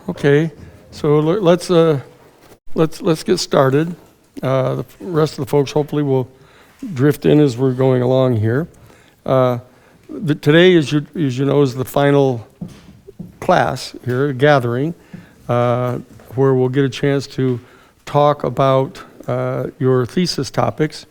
Okay, so let's get started. The rest of the folks hopefully will drift in as we're going along here. Today, as you know, is the final class here, a gathering, where we'll get a chance to talk about your thesis topics,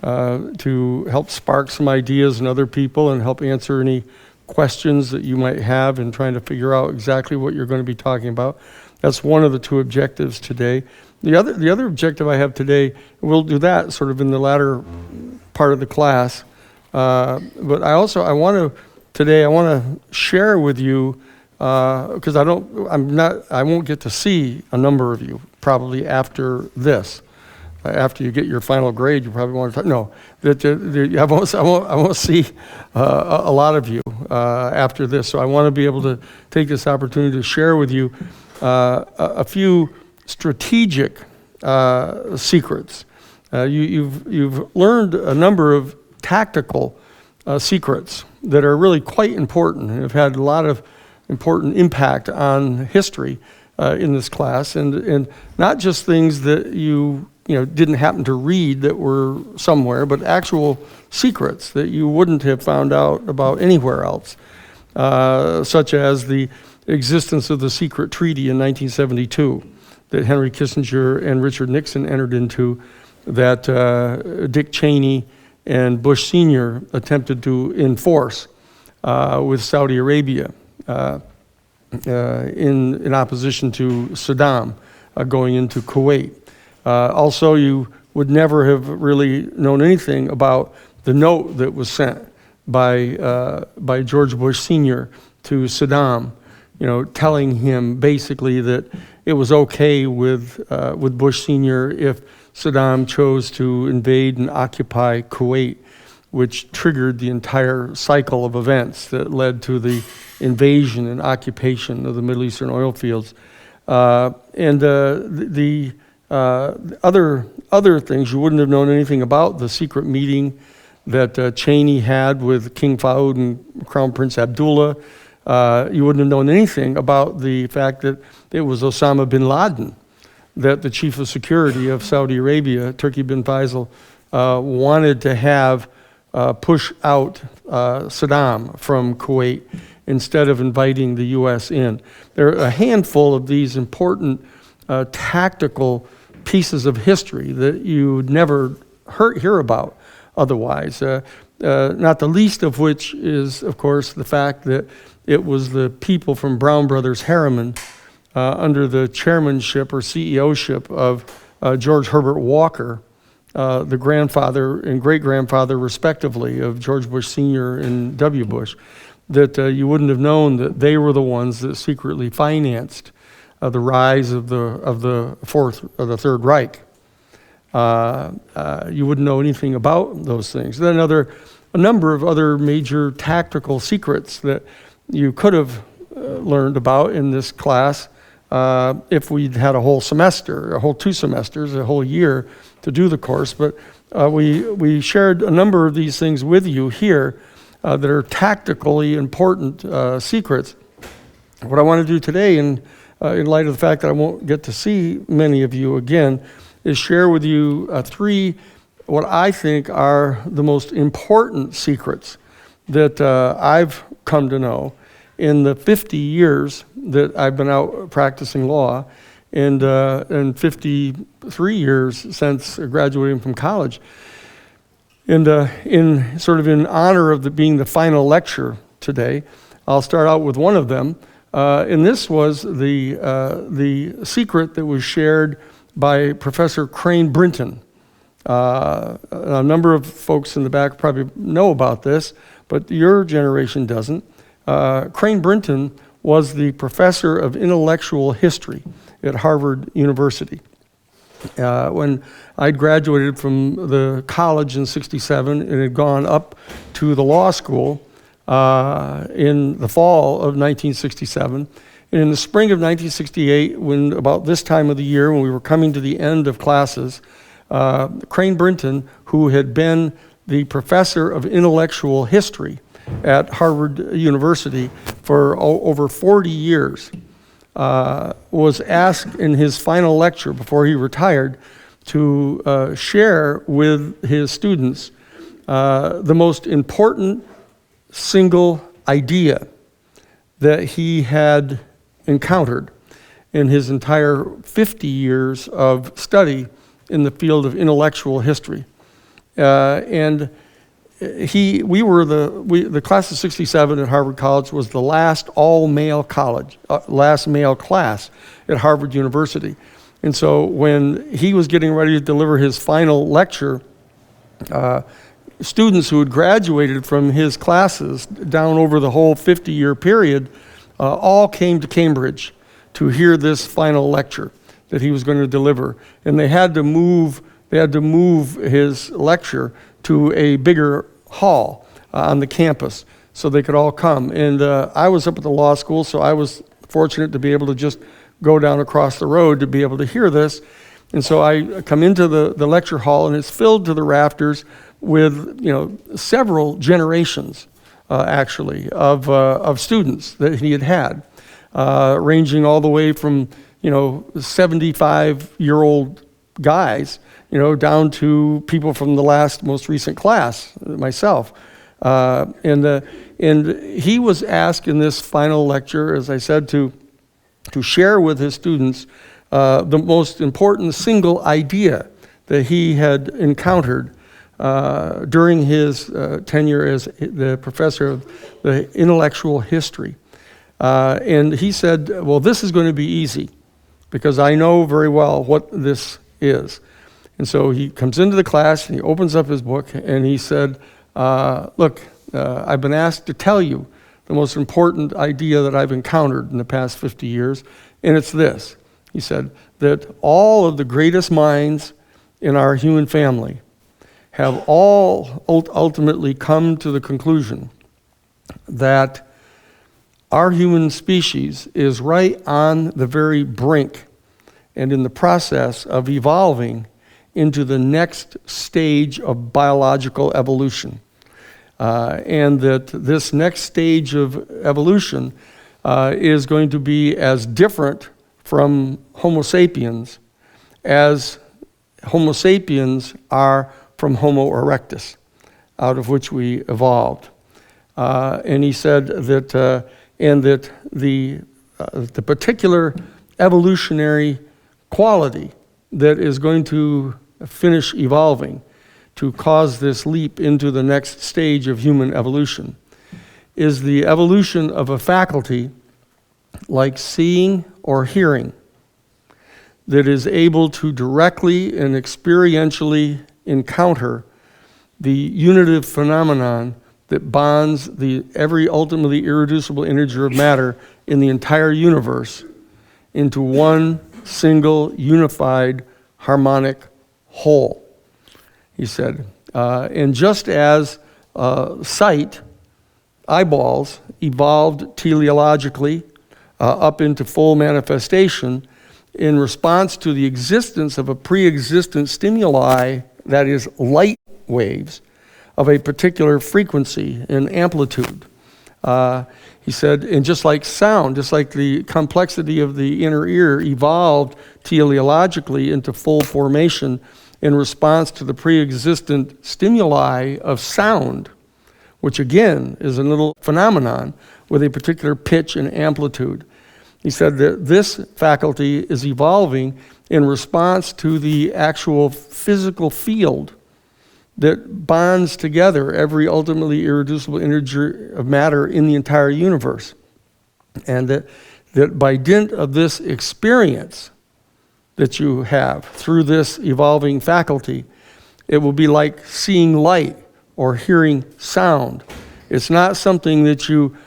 to help spark some ideas in other people and help answer any questions that you might have in trying to figure out exactly what you're going to be talking about. That's one of the two objectives today. The other objective I have today, we'll do that sort of in the latter part of the class. But I want to share with you, because I won't get to see a number of you probably after this. After you get your final grade, you probably want to I won't see a lot of you after this. So I want to be able to take this opportunity to share with you a few strategic secrets. You've learned a number of tactical secrets that are really quite important and have had a lot of important impact on history in this class, and not just things that you didn't happen to read that were somewhere, but actual secrets that you wouldn't have found out about anywhere else, such as the existence of the secret treaty in 1972 that Henry Kissinger and Richard Nixon entered into, that Dick Cheney and Bush Sr. attempted to enforce with Saudi Arabia in opposition to Saddam going into Kuwait. Also, you would never have really known anything about the note that was sent by George Bush Sr. to Saddam, telling him basically that it was okay with Bush Sr. if Saddam chose to invade and occupy Kuwait, which triggered the entire cycle of events that led to the invasion and occupation of the Middle Eastern oil fields. Other things, you wouldn't have known anything about the secret meeting that Cheney had with King Fahd and Crown Prince Abdullah. You wouldn't have known anything about the fact that it was Osama bin Laden, that the chief of security of Saudi Arabia, Turki bin Faisal, wanted to have push out Saddam from Kuwait instead of inviting the U.S. in. There are a handful of these important tactical pieces of history that you'd never hear about otherwise. Not the least of which is, of course, the fact that it was the people from Brown Brothers Harriman under the chairmanship or CEOship of George Herbert Walker, the grandfather and great-grandfather, respectively, of George Bush Sr. and W. Bush, that you wouldn't have known that they were the ones that secretly financed the rise of the Third Reich. You wouldn't know anything about those things. Then a number of other major tactical secrets that you could have learned about in this class if we'd had a whole semester, a whole 2 semesters, a whole year to do the course. But we shared a number of these things with you here that are tactically important secrets. What I want to do today, in light of the fact that I won't get to see many of you again, is share with you 3 what I think are the most important secrets that I've come to know in the 50 years that I've been out practicing law, and 53 years since graduating from college. And in honor of being the final lecture today, I'll start out with one of them. And this was the secret that was shared by Professor Crane Brinton. A number of folks in the back probably know about this, but your generation doesn't. Crane Brinton was the professor of intellectual history at Harvard University. When I'd graduated from the college in '67 and had gone up to the law school in the fall of 1967, and in the spring of 1968, when about this time of the year, when we were coming to the end of classes, Crane Brinton, who had been the professor of intellectual history at Harvard University for over 40 years, was asked in his final lecture before he retired to share with his students the most important single idea that he had encountered in his entire 50 years of study in the field of intellectual history. And the class of 67 at Harvard College was the last all-male college, last male class at Harvard University. And so when he was getting ready to deliver his final lecture, students who had graduated from his classes down over the whole 50-year period all came to Cambridge to hear this final lecture that he was going to deliver. And they had to move his lecture to a bigger hall on the campus so they could all come. And I was up at the law school, so I was fortunate to be able to just go down across the road to be able to hear this. And so I come into the lecture hall, and it's filled to the rafters with several generations actually of students that he had ranging all the way from 75-year-old guys down to people from the most recent class, myself. And he was asked in this final lecture, as I said, to share with his students the most important single idea that he had encountered during his tenure as the professor of the intellectual history. And he said, well, this is going to be easy because I know very well what this is. And so he comes into the class and he opens up his book and he said, look, I've been asked to tell you the most important idea that I've encountered in the past 50 years, and it's this. He said that all of the greatest minds in our human family have all ultimately come to the conclusion that our human species is right on the very brink and in the process of evolving into the next stage of biological evolution. And that this next stage of evolution is going to be as different from Homo sapiens as Homo sapiens are from Homo erectus, out of which we evolved. And he said that, that the particular evolutionary quality that is going to finish evolving to cause this leap into the next stage of human evolution is the evolution of a faculty like seeing or hearing that is able to directly and experientially encounter the unitive phenomenon that bonds every ultimately irreducible integer of matter in the entire universe into one single unified harmonic whole. He said, and just as sight, eyeballs, evolved teleologically up into full manifestation in response to the existence of a pre-existent stimuli, that is light waves, of a particular frequency and amplitude. He said, and just like sound, just like the complexity of the inner ear evolved teleologically into full formation in response to the pre-existent stimuli of sound, which again is a little phenomenon with a particular pitch and amplitude. He said that this faculty is evolving in response to the actual physical field that bonds together every ultimately irreducible integer of matter in the entire universe. And that by dint of this experience that you have through this evolving faculty, it will be like seeing light or hearing sound. It's not something that you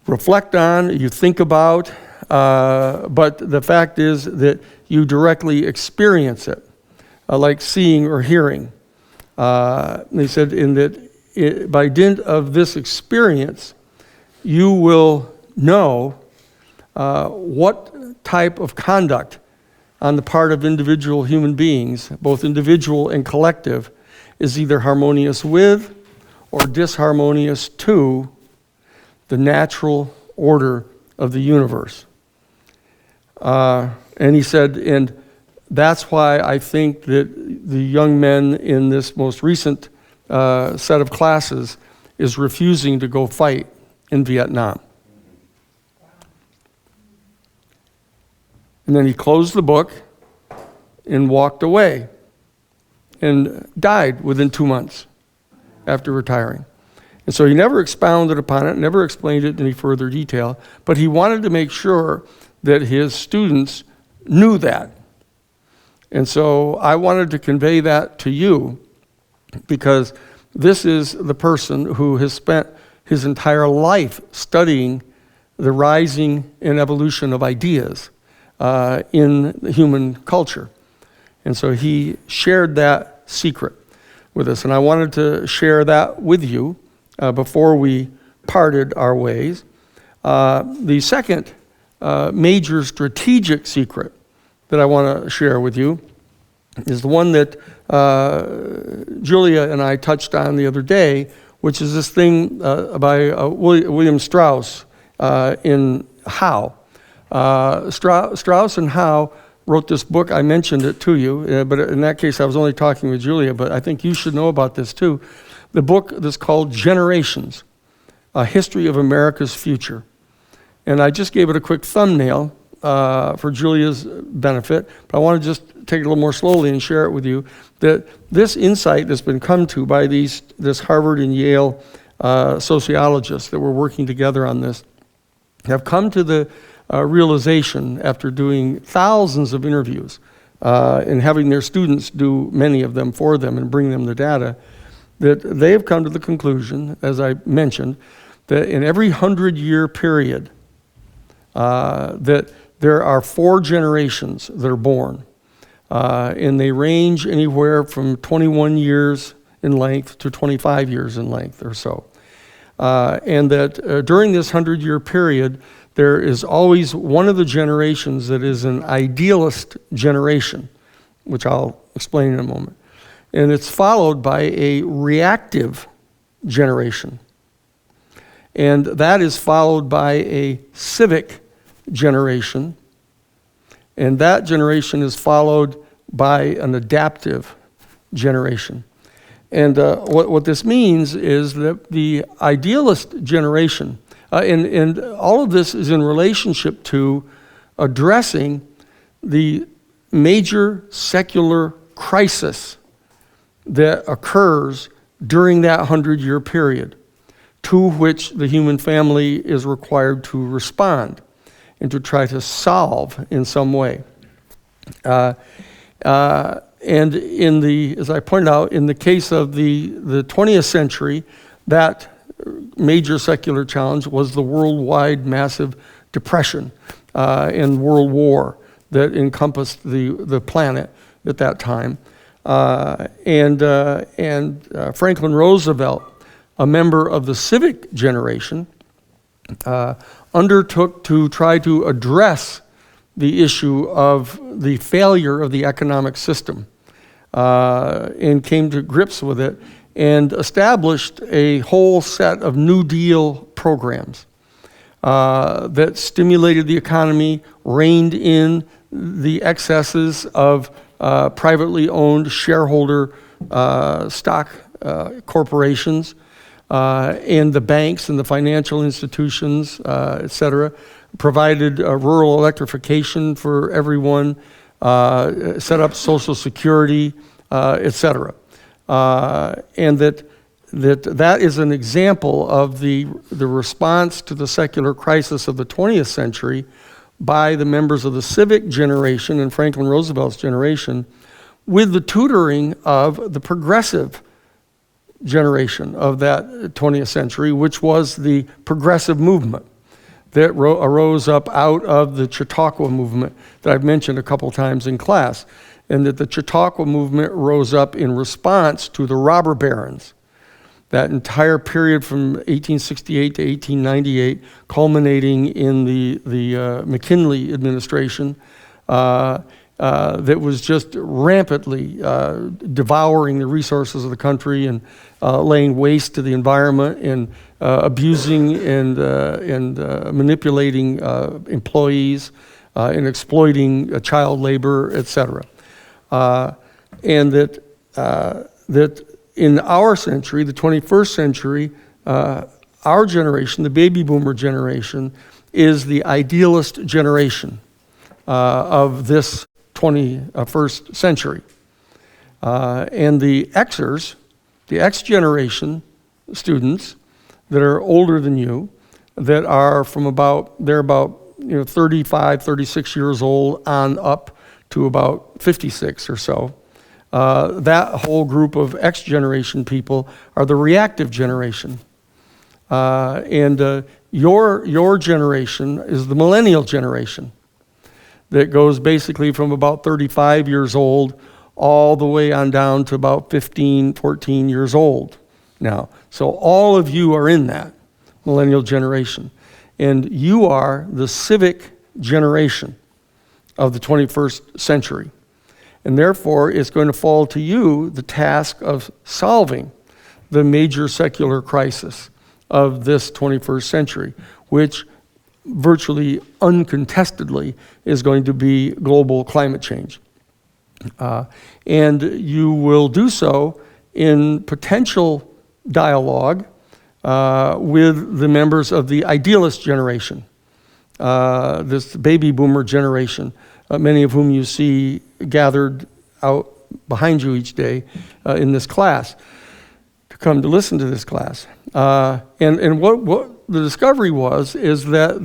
reflect on, you think about, but the fact is that you directly experience it, like seeing or hearing. They said by dint of this experience, you will know what type of conduct on the part of individual human beings, both individual and collective, is either harmonious with or disharmonious to the natural order of the universe. And he said, and that's why I think that the young men in this most recent set of classes is refusing to go fight in Vietnam. And then he closed the book and walked away and died within 2 months after retiring. And so he never expounded upon it, never explained it in any further detail, but he wanted to make sure that his students knew that. And so I wanted to convey that to you because this is the person who has spent his entire life studying the rising and evolution of ideas in the human culture. And so he shared that secret with us. And I wanted to share that with you before we parted our ways. The second major strategic secret that I want to share with you is the one that Julia and I touched on the other day, which is this thing by William Strauss in How. Strauss and How wrote this book. I mentioned it to you, but in that case I was only talking with Julia, but I think you should know about this too. The book that's called Generations, A History of America's Future. And I just gave it a quick thumbnail for Julia's benefit, but I want to just take it a little more slowly and share it with you, that this insight that's been come to by this Harvard and Yale sociologists that were working together on this have come to the realization after doing thousands of interviews and having their students do many of them for them and bring them the data, that they have come to the conclusion, as I mentioned, that in every 100-year period, that there are 4 generations that are born. And they range anywhere from 21 years in length to 25 years in length or so. And that during this 100-year period, there is always one of the generations that is an idealist generation, which I'll explain in a moment. And it's followed by a reactive generation. And that is followed by a civic generation. And that generation is followed by an adaptive generation. And what this means is that the idealist generation, and all of this is in relationship to addressing the major secular crisis that occurs during that 100-year period, to which the human family is required to respond and to try to solve in some way. And as I pointed out, in the case of the 20th century, that major secular challenge was the worldwide massive depression and world war that encompassed the planet at that time. And Franklin Roosevelt, a member of the civic generation, undertook to try to address the issue of the failure of the economic system and came to grips with it and established a whole set of New Deal programs that stimulated the economy, reined in the excesses of privately owned shareholder stock corporations, and the banks and the financial institutions, et cetera, provided rural electrification for everyone, set up Social Security, et cetera. And that is an example of the response to the secular crisis of the 20th century by the members of the civic generation and Franklin Roosevelt's generation, with the tutoring of the progressive generation of that 20th century, which was the progressive movement that arose up out of the Chautauqua movement that I've mentioned a couple times in class, and that the Chautauqua movement rose up in response to the robber barons. That entire period from 1868 to 1898, culminating in the McKinley administration, that was just rampantly devouring the resources of the country and laying waste to the environment and abusing and manipulating employees in exploiting child labor, etc. And that in our century, the 21st century, our generation, the baby boomer generation, is the idealist generation of this 21st century. And the Xers, the X generation students that are older than you, that are they're about 35, 36 years old on up to about 56 or so. That whole group of X generation people are the reactive generation. And your generation is the millennial generation that goes basically from about 35 years old all the way on down to about 15, 14 years old now. So all of you are in that millennial generation. And you are the civic generation of the 21st century. And therefore, it's going to fall to you the task of solving the major secular crisis of this 21st century, which virtually uncontestedly is going to be global climate change. And you will do so in potential dialogue with the members of the idealist generation, this baby boomer generation, many of whom you see gathered out behind you each day in this class to come to listen to this class. And what the discovery is that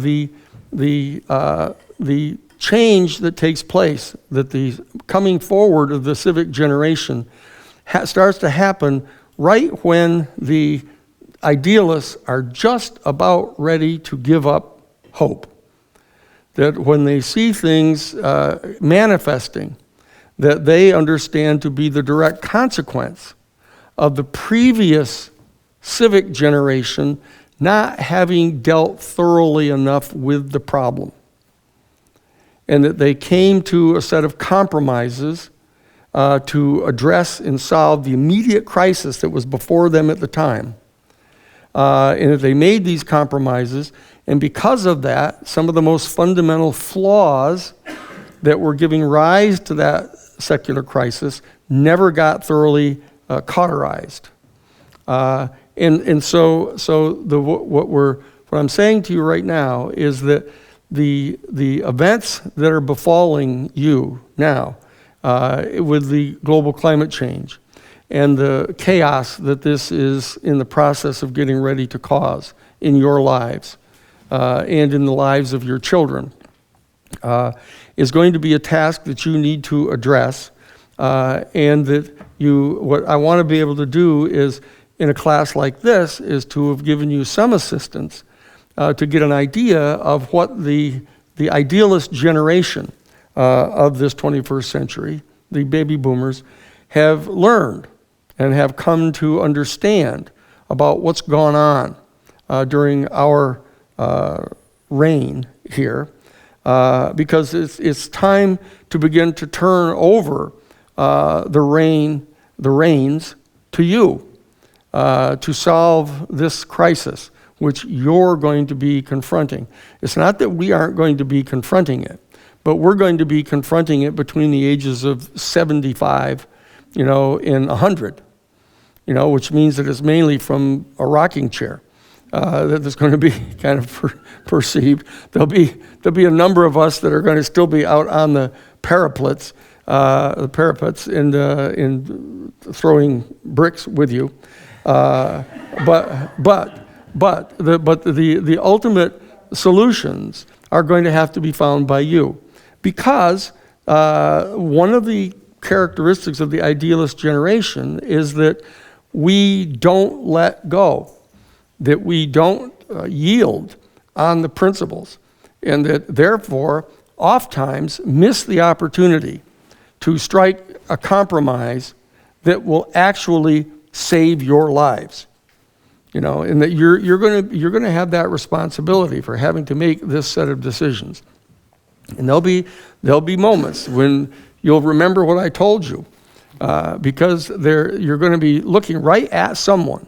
the change that takes place, that the coming forward of the civic generation starts to happen right when the idealists are just about ready to give up hope. That when they see things manifesting, that they understand to be the direct consequence of the previous civic generation not having dealt thoroughly enough with the problem. And that they came to a set of compromises to address and solve the immediate crisis that was before them at the time. And that they made these compromises, and because of that, some of the most fundamental flaws that were giving rise to that secular crisis never got thoroughly cauterized. And so what I'm saying to you right now is that the events that are befalling you now with the global climate change and the chaos that this is in the process of getting ready to cause in your lives and in the lives of your children is going to be a task that you need to address, and that what I want to be able to do is, in a class like this, is to have given you some assistance to get an idea of what the idealist generation of this 21st century, the baby boomers, have learned and have come to understand about what's gone on during our reign here, because it's time to begin to turn over the reins to you to solve this crisis, which you're going to be confronting. It's not that we aren't going to be confronting it, but we're going to be confronting it between the ages of 75, and 100, which means that it's mainly from a rocking chair that is going to be kind of perceived. There'll be a number of us that are going to still be out on the parapets and throwing bricks with you. But the ultimate solutions are going to have to be found by you, because one of the characteristics of the idealist generation is that we don't let go, that we don't yield on the principles, and that therefore oftentimes miss the opportunity to strike a compromise that will actually save your lives. And that you're going to have that responsibility for having to make this set of decisions. And there'll be moments when you'll remember what I told you, because you're going to be looking right at someone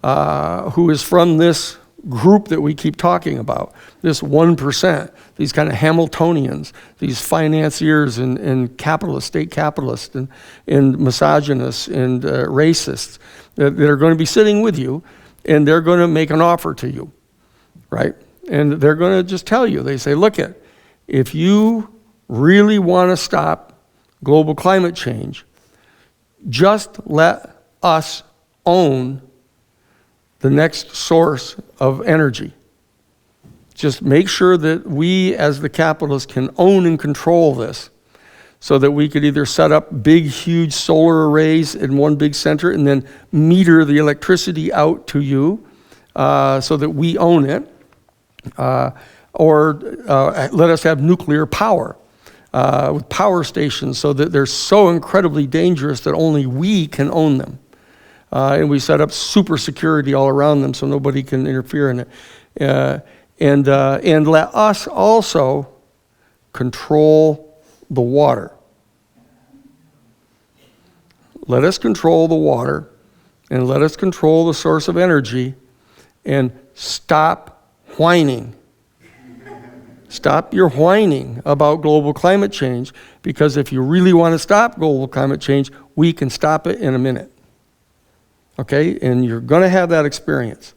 who is from this group that we keep talking about, this 1%, these kind of Hamiltonians, these financiers and capitalists, state capitalists and misogynists and racists that are going to be sitting with you, and they're going to make an offer to you, right? And they're going to just tell you, they say, look it, if you really want to stop global climate change, just let us own the next source of energy. Just make sure that we as the capitalists can own and control this so that we could either set up big, huge solar arrays in one big center and then meter the electricity out to you so that we own it, or let us have nuclear power with power stations so that they're so incredibly dangerous that only we can own them. And we set up super security all around them so nobody can interfere in it. And let us also control the water. Let us control the water, and let us control the source of energy, and stop whining. Stop your whining about global climate change, because if you really want to stop global climate change, we can stop it in a minute. Okay, and you're going to have that experience,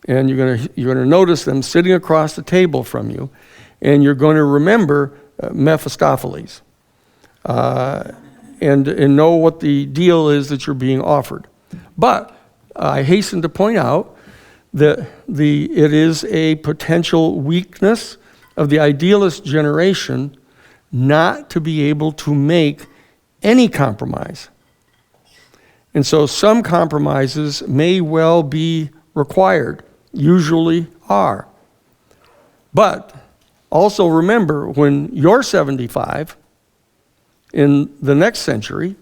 and you're going to notice them sitting across the table from you, and you're going to remember Mephistopheles, and know what the deal is that you're being offered. But I hasten to point out that it is a potential weakness of the idealist generation not to be able to make any compromise. And so some compromises may well be required, usually are. But also remember, when you're 75 in the next century,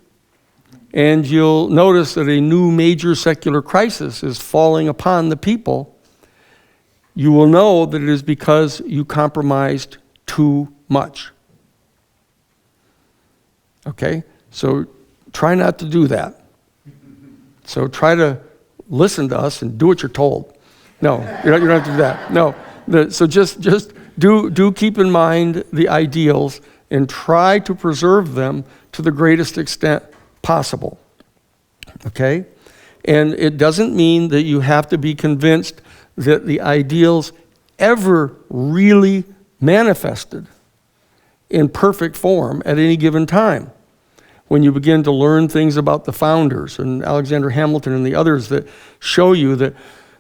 and you'll notice that a new major secular crisis is falling upon the people, you will know that it is because you compromised too much. Okay? So try not to do that. So try to listen to us and do what you're told. No, you don't have to do that. No. So just do keep in mind the ideals and try to preserve them to the greatest extent possible. Okay? And it doesn't mean that you have to be convinced that the ideals ever really manifested in perfect form at any given time. When you begin to learn things about the founders and Alexander Hamilton and the others that show you that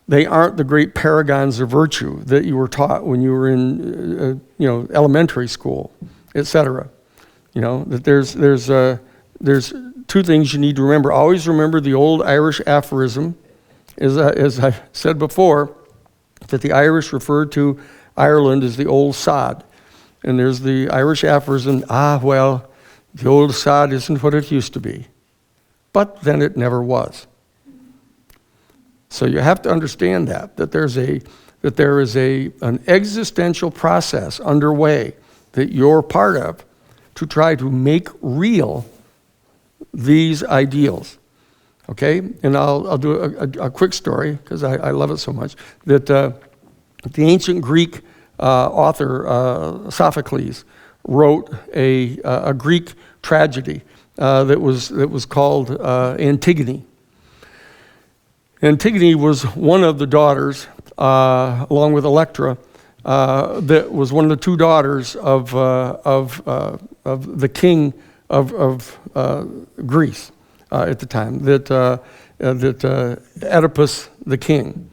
they aren't the great paragons of virtue that you were taught when you were in elementary school, etc. That there's two things you need to remember. Always remember the old Irish aphorism, as I said before, that the Irish referred to Ireland as the old sod. And there's the Irish aphorism, the old sod isn't what it used to be. But then it never was. So you have to understand that there is an existential process underway that you're part of to try to make real these ideals. Okay? And I'll do a quick story because I love it so much. That the ancient Greek author Sophocles wrote a Greek tragedy that was called Antigone. Antigone was one of the daughters, along with Electra, that was one of the two daughters of the king of Greece at the time, that Oedipus the king,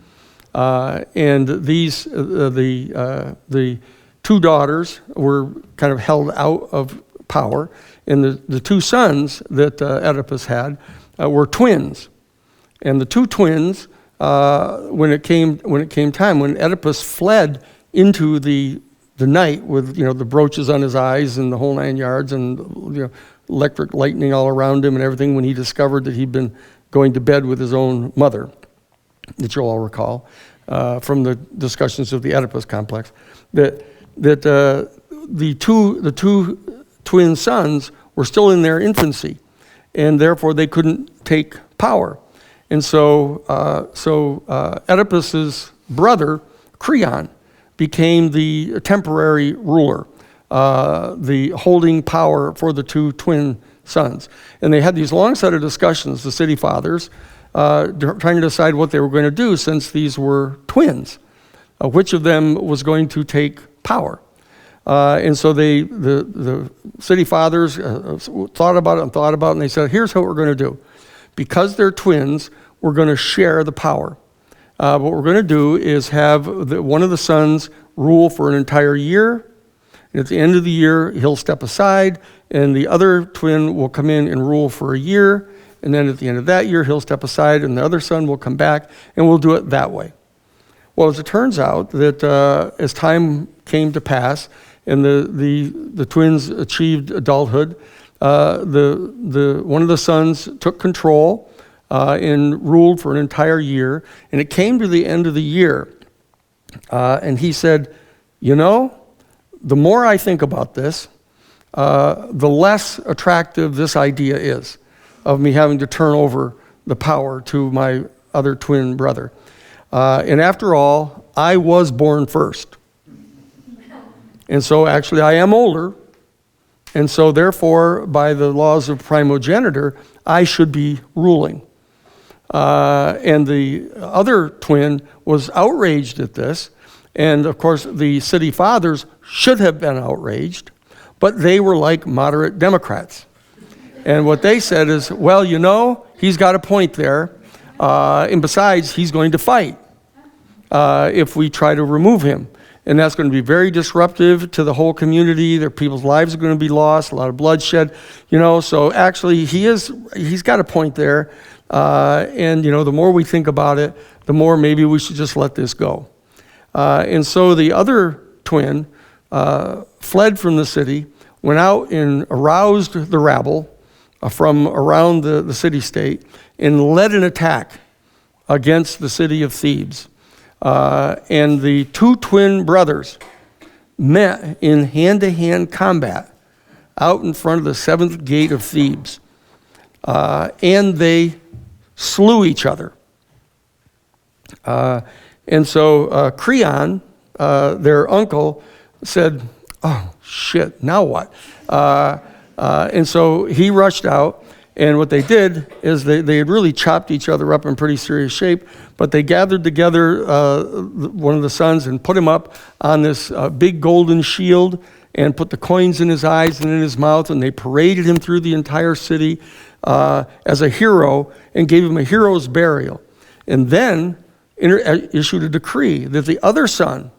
and these the two daughters were kind of held out of power, and the two sons that Oedipus had were twins. And the two twins, when it came time, when Oedipus fled into the night with the brooches on his eyes and the whole 9 yards and electric lightning all around him and everything, when he discovered that he'd been going to bed with his own mother, that you'll all recall from the discussions of the Oedipus complex, that the two twin sons were still in their infancy, and therefore they couldn't take power. And so Oedipus's brother, Creon, became the temporary ruler, the holding power for the two twin sons. And they had these long set of discussions, the city fathers, trying to decide what they were going to do since these were twins, which of them was going to take power. And so the city fathers thought about it, and they said, here's what we're going to do. Because they're twins, we're going to share the power. What we're going to do is have one of the sons rule for an entire year, and at the end of the year, he'll step aside, and the other twin will come in and rule for a year, and then at the end of that year, he'll step aside, and the other son will come back, and we'll do it that way. Well, as it turns out, that as time came to pass, and the twins achieved adulthood, one of the sons took control and ruled for an entire year, and it came to the end of the year, and he said, you know, the more I think about this, the less attractive this idea is of me having to turn over the power to my other twin brother. And after all, I was born first. And so actually I am older, and so therefore, by the laws of primogeniture, I should be ruling. And the other twin was outraged at this, and of course the city fathers should have been outraged, but they were like moderate Democrats. And what they said is, well, you know, he's got a point there, and besides, he's going to fight if we try to remove him. And that's going to be very disruptive to the whole community. Their people's lives are going to be lost, a lot of bloodshed, you know. So actually, he's got a point there. And, you know, the more we think about it, the more maybe we should just let this go. And so the other twin fled from the city, went out and aroused the rabble from around the city-state and led an attack against the city of Thebes. And the two twin brothers met in hand-to-hand combat out in front of the seventh gate of Thebes. And they slew each other. And so Creon, their uncle, said, oh, shit, now what? And so he rushed out, and what they did is they had really chopped each other up in pretty serious shape, but they gathered together one of the sons and put him up on this big golden shield and put the coins in his eyes and in his mouth, and they paraded him through the entire city as a hero and gave him a hero's burial. And then issued a decree that the other son,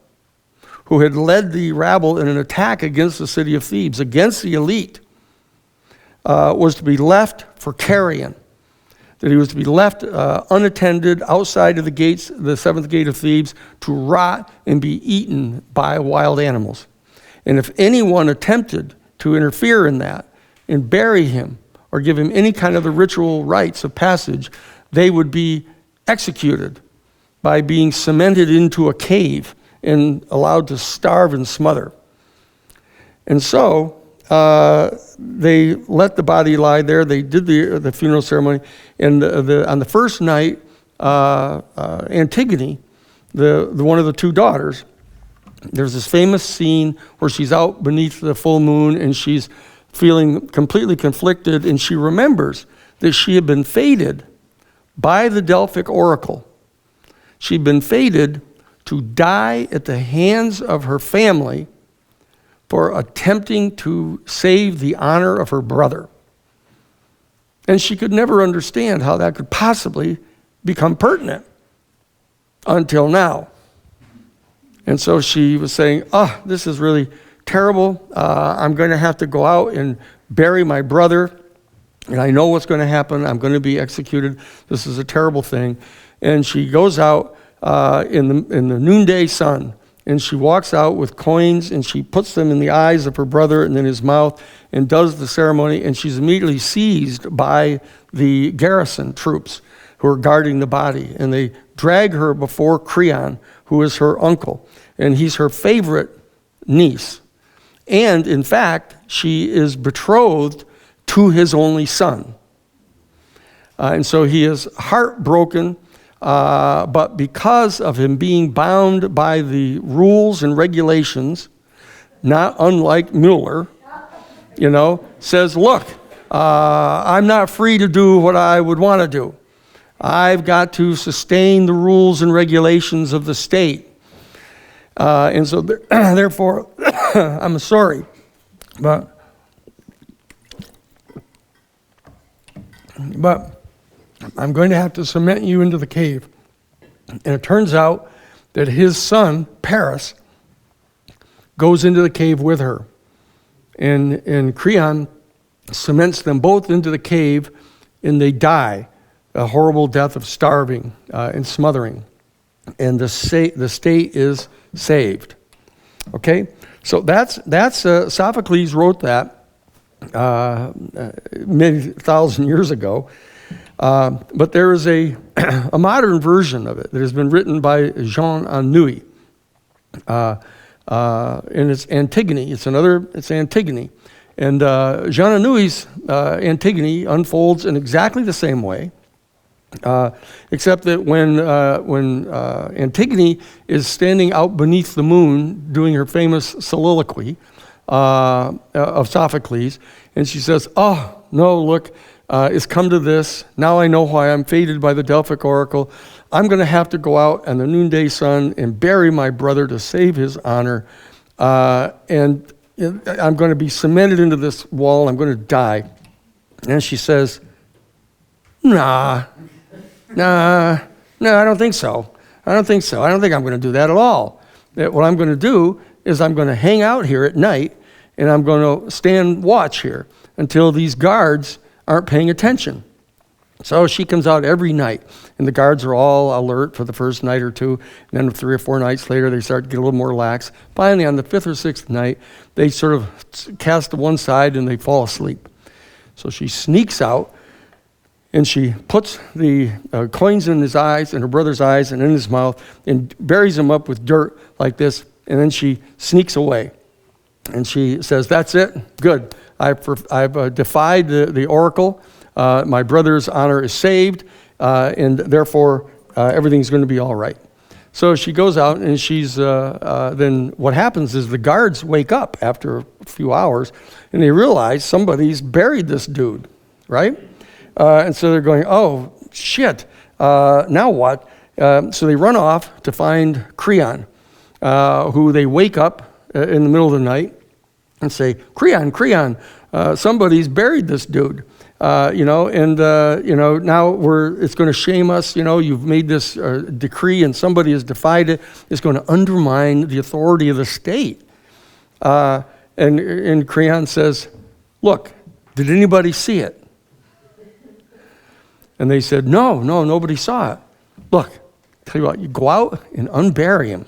who had led the rabble in an attack against the city of Thebes, against the elite, was to be left for carrion, that he was to be left unattended outside of the gates, the seventh gate of Thebes, to rot and be eaten by wild animals. And if anyone attempted to interfere in that and bury him or give him any kind of the ritual rites of passage, they would be executed by being cemented into a cave and allowed to starve and smother. And so they let the body lie there. They did the funeral ceremony. And on the first night, Antigone, the one of the two daughters, there's this famous scene where she's out beneath the full moon and she's feeling completely conflicted, and she remembers that she had been fated by the Delphic oracle. She'd been fated to die at the hands of her family for attempting to save the honor of her brother. And she could never understand how that could possibly become pertinent until now. And so she was saying, this is really terrible. I'm going to have to go out and bury my brother, and I know what's going to happen. I'm going to be executed. This is a terrible thing. And she goes out in the noonday sun, and she walks out with coins, and she puts them in the eyes of her brother and in his mouth and does the ceremony, and she's immediately seized by the garrison troops who are guarding the body, and they drag her before Creon, who is her uncle, and he's her favorite niece. And in fact, she is betrothed to his only son. And so he is heartbroken. but because of him being bound by the rules and regulations, not unlike Mueller, says, look, I'm not free to do what I would want to do. I've got to sustain the rules and regulations of the state. And so therefore, I'm sorry, but I'm going to have to cement you into the cave. And it turns out that his son, Paris, goes into the cave with her. And Creon cements them both into the cave, and they die a horrible death of starving and smothering. And the state is saved. Okay? So that's Sophocles wrote that many thousand years ago. But there is a modern version of it that has been written by Jean Anouilh. And it's Antigone. It's Antigone. And Jean Anouilh's Antigone unfolds in exactly the same way, except that when Antigone is standing out beneath the moon doing her famous soliloquy of Sophocles, and she says, "Oh, no, look, it's come to this. Now I know why I'm fated by the Delphic oracle. I'm going to have to go out in the noonday sun and bury my brother to save his honor. And I'm going to be cemented into this wall. I'm going to die." And she says, Nah, I don't think so. I don't think I'm going to do that at all. What I'm going to do is I'm going to hang out here at night, and I'm going to stand watch here until these guards aren't paying attention. So she comes out every night, and the guards are all alert for the first night or two, and then 3 or 4 nights later, they start to get a little more lax. Finally, on the 5th or 6th night, they sort of cast to one side, and they fall asleep. So she sneaks out, and she puts the coins in his eyes, in her brother's eyes, and in his mouth, and buries him up with dirt like this, and then she sneaks away. And she says, "That's it, good. I've defied the oracle. My brother's honor is saved, and therefore everything's going to be all right." So she goes out, and she's then what happens is the guards wake up after a few hours, and they realize somebody's buried this dude, right? And so they're going, "Oh, shit, now what?" So they run off to find Creon, who they wake up in the middle of the night and say, Creon, somebody's buried this dude. Now it's going to shame us. You've made this decree and somebody has defied it. It's going to undermine the authority of the state. And Creon says, "Look, did anybody see it?" And they said, no, nobody saw it. "Look, tell you what, you go out and unbury him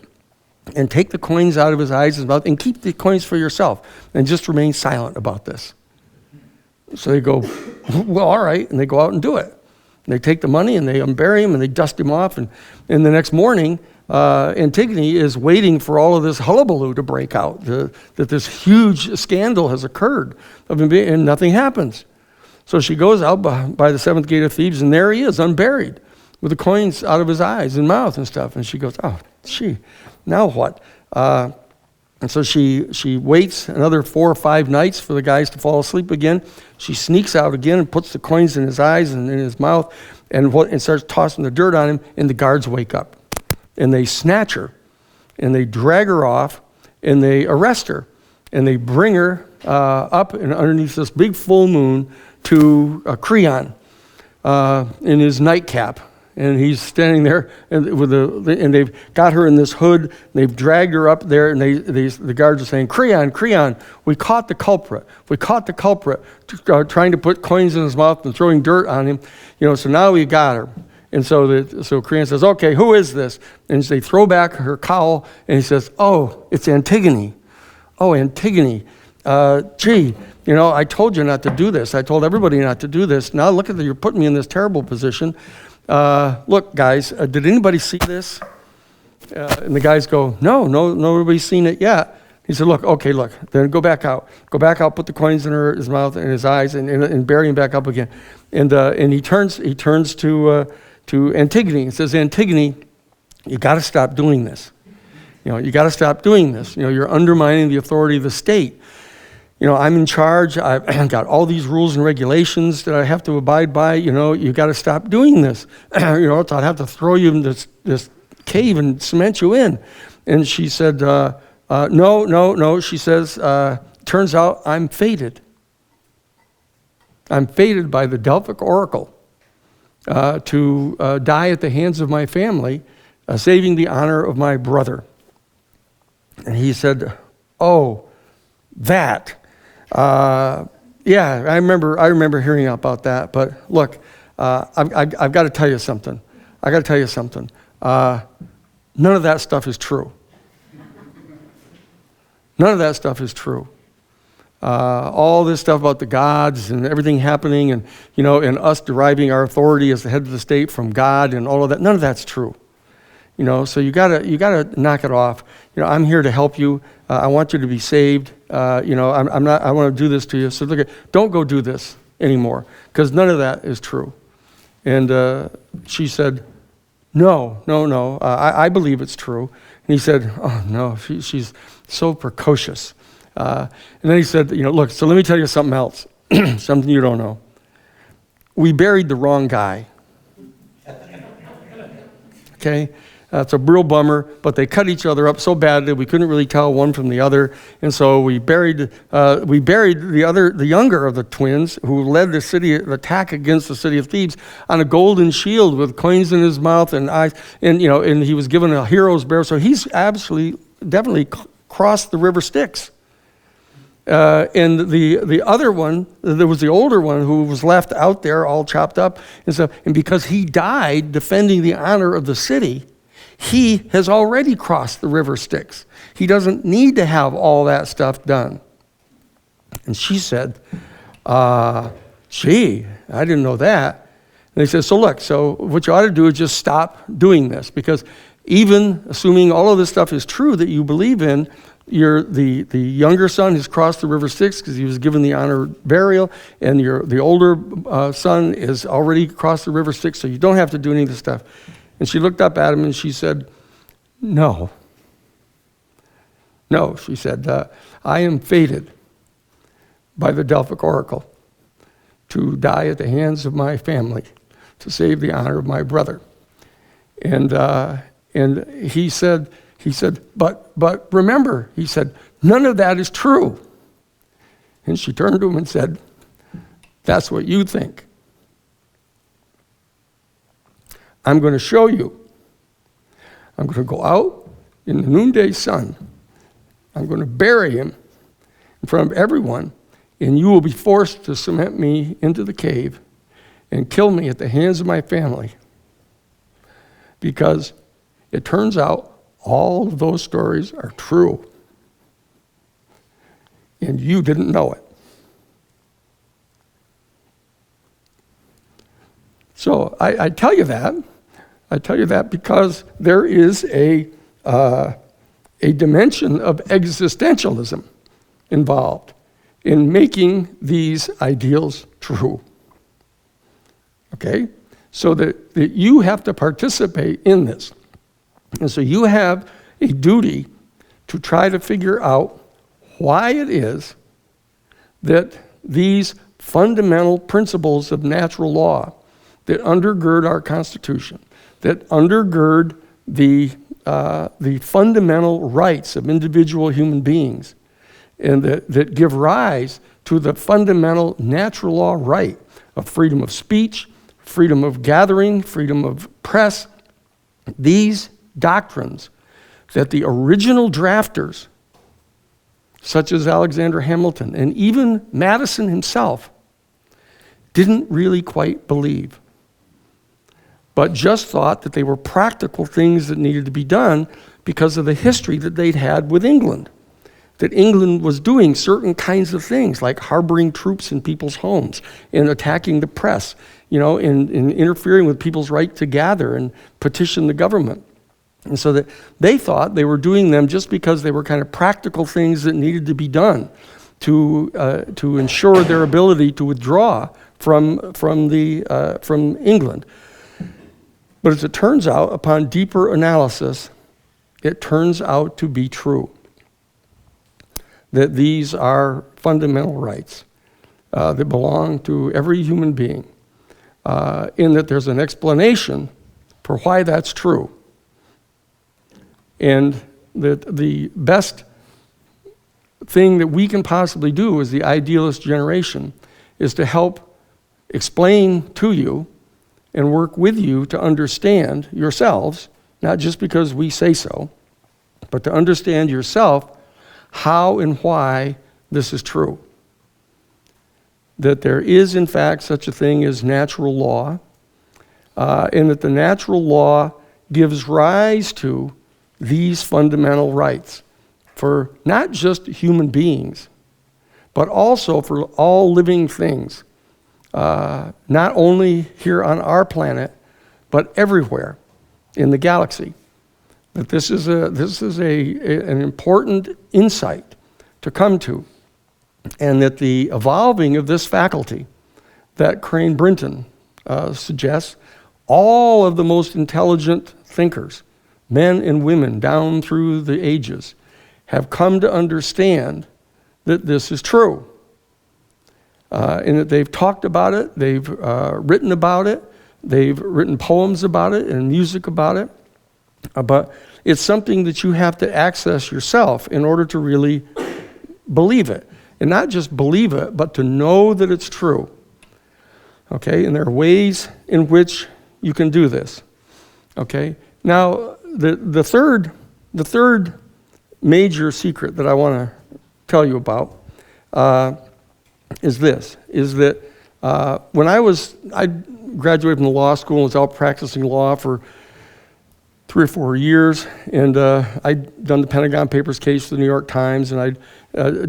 and take the coins out of his eyes and mouth and keep the coins for yourself and just remain silent about this." So they go, "Well, all right," and they go out and do it. And they take the money and they unbury him and they dust him off. And the next morning, Antigone is waiting for all of this hullabaloo to break out, that this huge scandal has occurred, and nothing happens. So she goes out by the 7th gate of Thebes, and there he is, unburied, with the coins out of his eyes and mouth and stuff. And she goes, "Oh, gee, now what?" And so she waits another 4 or 5 nights for the guys to fall asleep again. She sneaks out again and puts the coins in his eyes and in his mouth and starts tossing the dirt on him, and the guards wake up. And they snatch her, and they drag her off, and they arrest her, and they bring her up and underneath this big full moon to Creon in his nightcap. And he's standing there, and and they've got her in this hood. And they've dragged her up there, and the guards are saying, Creon, we caught the culprit. Trying to put coins in his mouth and throwing dirt on him. So now we got her. And so Creon says, "Okay, who is this?" And they throw back her cowl, and he says, "Oh, it's Antigone. Oh, Antigone. Gee, I told you not to do this. I told everybody not to do this. Now look at you're putting me in this terrible position. Look, guys, did anybody see this?" And the guys go, No, nobody's seen it yet. He said, look, then go back out, put the coins in his mouth and his eyes, and bury him back up again. And he turns to to Antigone. It says, Antigone, you got to stop doing this. You got to stop doing this. You're undermining the authority of the state. I'm in charge. I've got all these rules and regulations that I have to abide by. You got to stop doing this. I'd have to throw you in this cave and cement you in. And she said, no. She says, turns out I'm fated. I'm fated by the Delphic oracle to die at the hands of my family, saving the honor of my brother. And he said, oh, that. Yeah, I remember hearing about that. But look, I've got to tell you something. None of that stuff is true. None of that stuff is true. All this stuff about the gods and everything happening and, and us deriving our authority as the head of the state from God and all of that, none of that's true. So you gotta knock it off. I'm here to help you. I want you to be saved. I want to do this to you. So look, don't go do this anymore, because none of that is true. And she said, no, I believe it's true. And he said, oh no, she's so precocious. And then he said, look, so let me tell you something else, something you don't know. We buried the wrong guy. Okay? It's a real bummer, but they cut each other up so badly we couldn't really tell one from the other, and so we buried the younger of the twins, who led the attack against the city of Thebes, on a golden shield with coins in his mouth and eyes, and he was given a hero's burial. So he's definitely crossed the river Styx. And the other one, there was the older one who was left out there all chopped up and stuff, and because he died defending the honor of the city, he has already crossed the river Styx. He doesn't need to have all that stuff done. And she said, gee, I didn't know that. And they said, so look, what you ought to do is just stop doing this, because even assuming all of this stuff is true that you believe in, the younger son has crossed the river Styx because he was given the honor burial, and the older son is already crossed the river Styx, so you don't have to do any of this stuff. And she looked up at him and she said, no, she said, I am fated by the Delphic oracle to die at the hands of my family to save the honor of my brother. And he said, but remember, he said, none of that is true. And she turned to him and said, that's what you think. I'm going to show you. I'm going to go out in the noonday sun. I'm going to bury him in front of everyone, and you will be forced to cement me into the cave and kill me at the hands of my family. Because it turns out all of those stories are true. And you didn't know it. So I tell you that. I tell you that because there is a dimension of existentialism involved in making these ideals true. Okay? So that you have to participate in this. And so you have a duty to try to figure out why it is that these fundamental principles of natural law that undergird our Constitution, that undergird the fundamental rights of individual human beings, and that give rise to the fundamental natural law right of freedom of speech, freedom of gathering, freedom of press, these doctrines that the original drafters, such as Alexander Hamilton and even Madison himself, didn't really quite believe, but just thought that they were practical things that needed to be done because of the history that they'd had with England. That England was doing certain kinds of things, like harboring troops in people's homes and attacking the press, and interfering with people's right to gather and petition the government. And so that they thought they were doing them just because they were kind of practical things that needed to be done to ensure their ability to withdraw from England. But as it turns out, upon deeper analysis, it turns out to be true. That these are fundamental rights that belong to every human being, in that there's an explanation for why that's true. And that the best thing that we can possibly do as the idealist generation is to help explain to you and work with you to understand yourselves, not just because we say so, but to understand yourself how and why this is true. That there is, in fact, such a thing as natural law, and that the natural law gives rise to these fundamental rights for not just human beings, but also for all living things, not only here on our planet, but everywhere in the galaxy. That this is an important insight to come to, and that the evolving of this faculty that Crane Brinton suggests, all of the most intelligent thinkers, men and women down through the ages, have come to understand that this is true. And that they've talked about it, they've written about it, they've written poems about it and music about it. But it's something that you have to access yourself in order to really believe it. And not just believe it, but to know that it's true. Okay, and there are ways in which you can do this. Okay, now the third major secret that I want to tell you about is that when I graduated from the law school and was out practicing law for 3 or 4 years, and I'd done the Pentagon Papers case for the New York Times, and I'd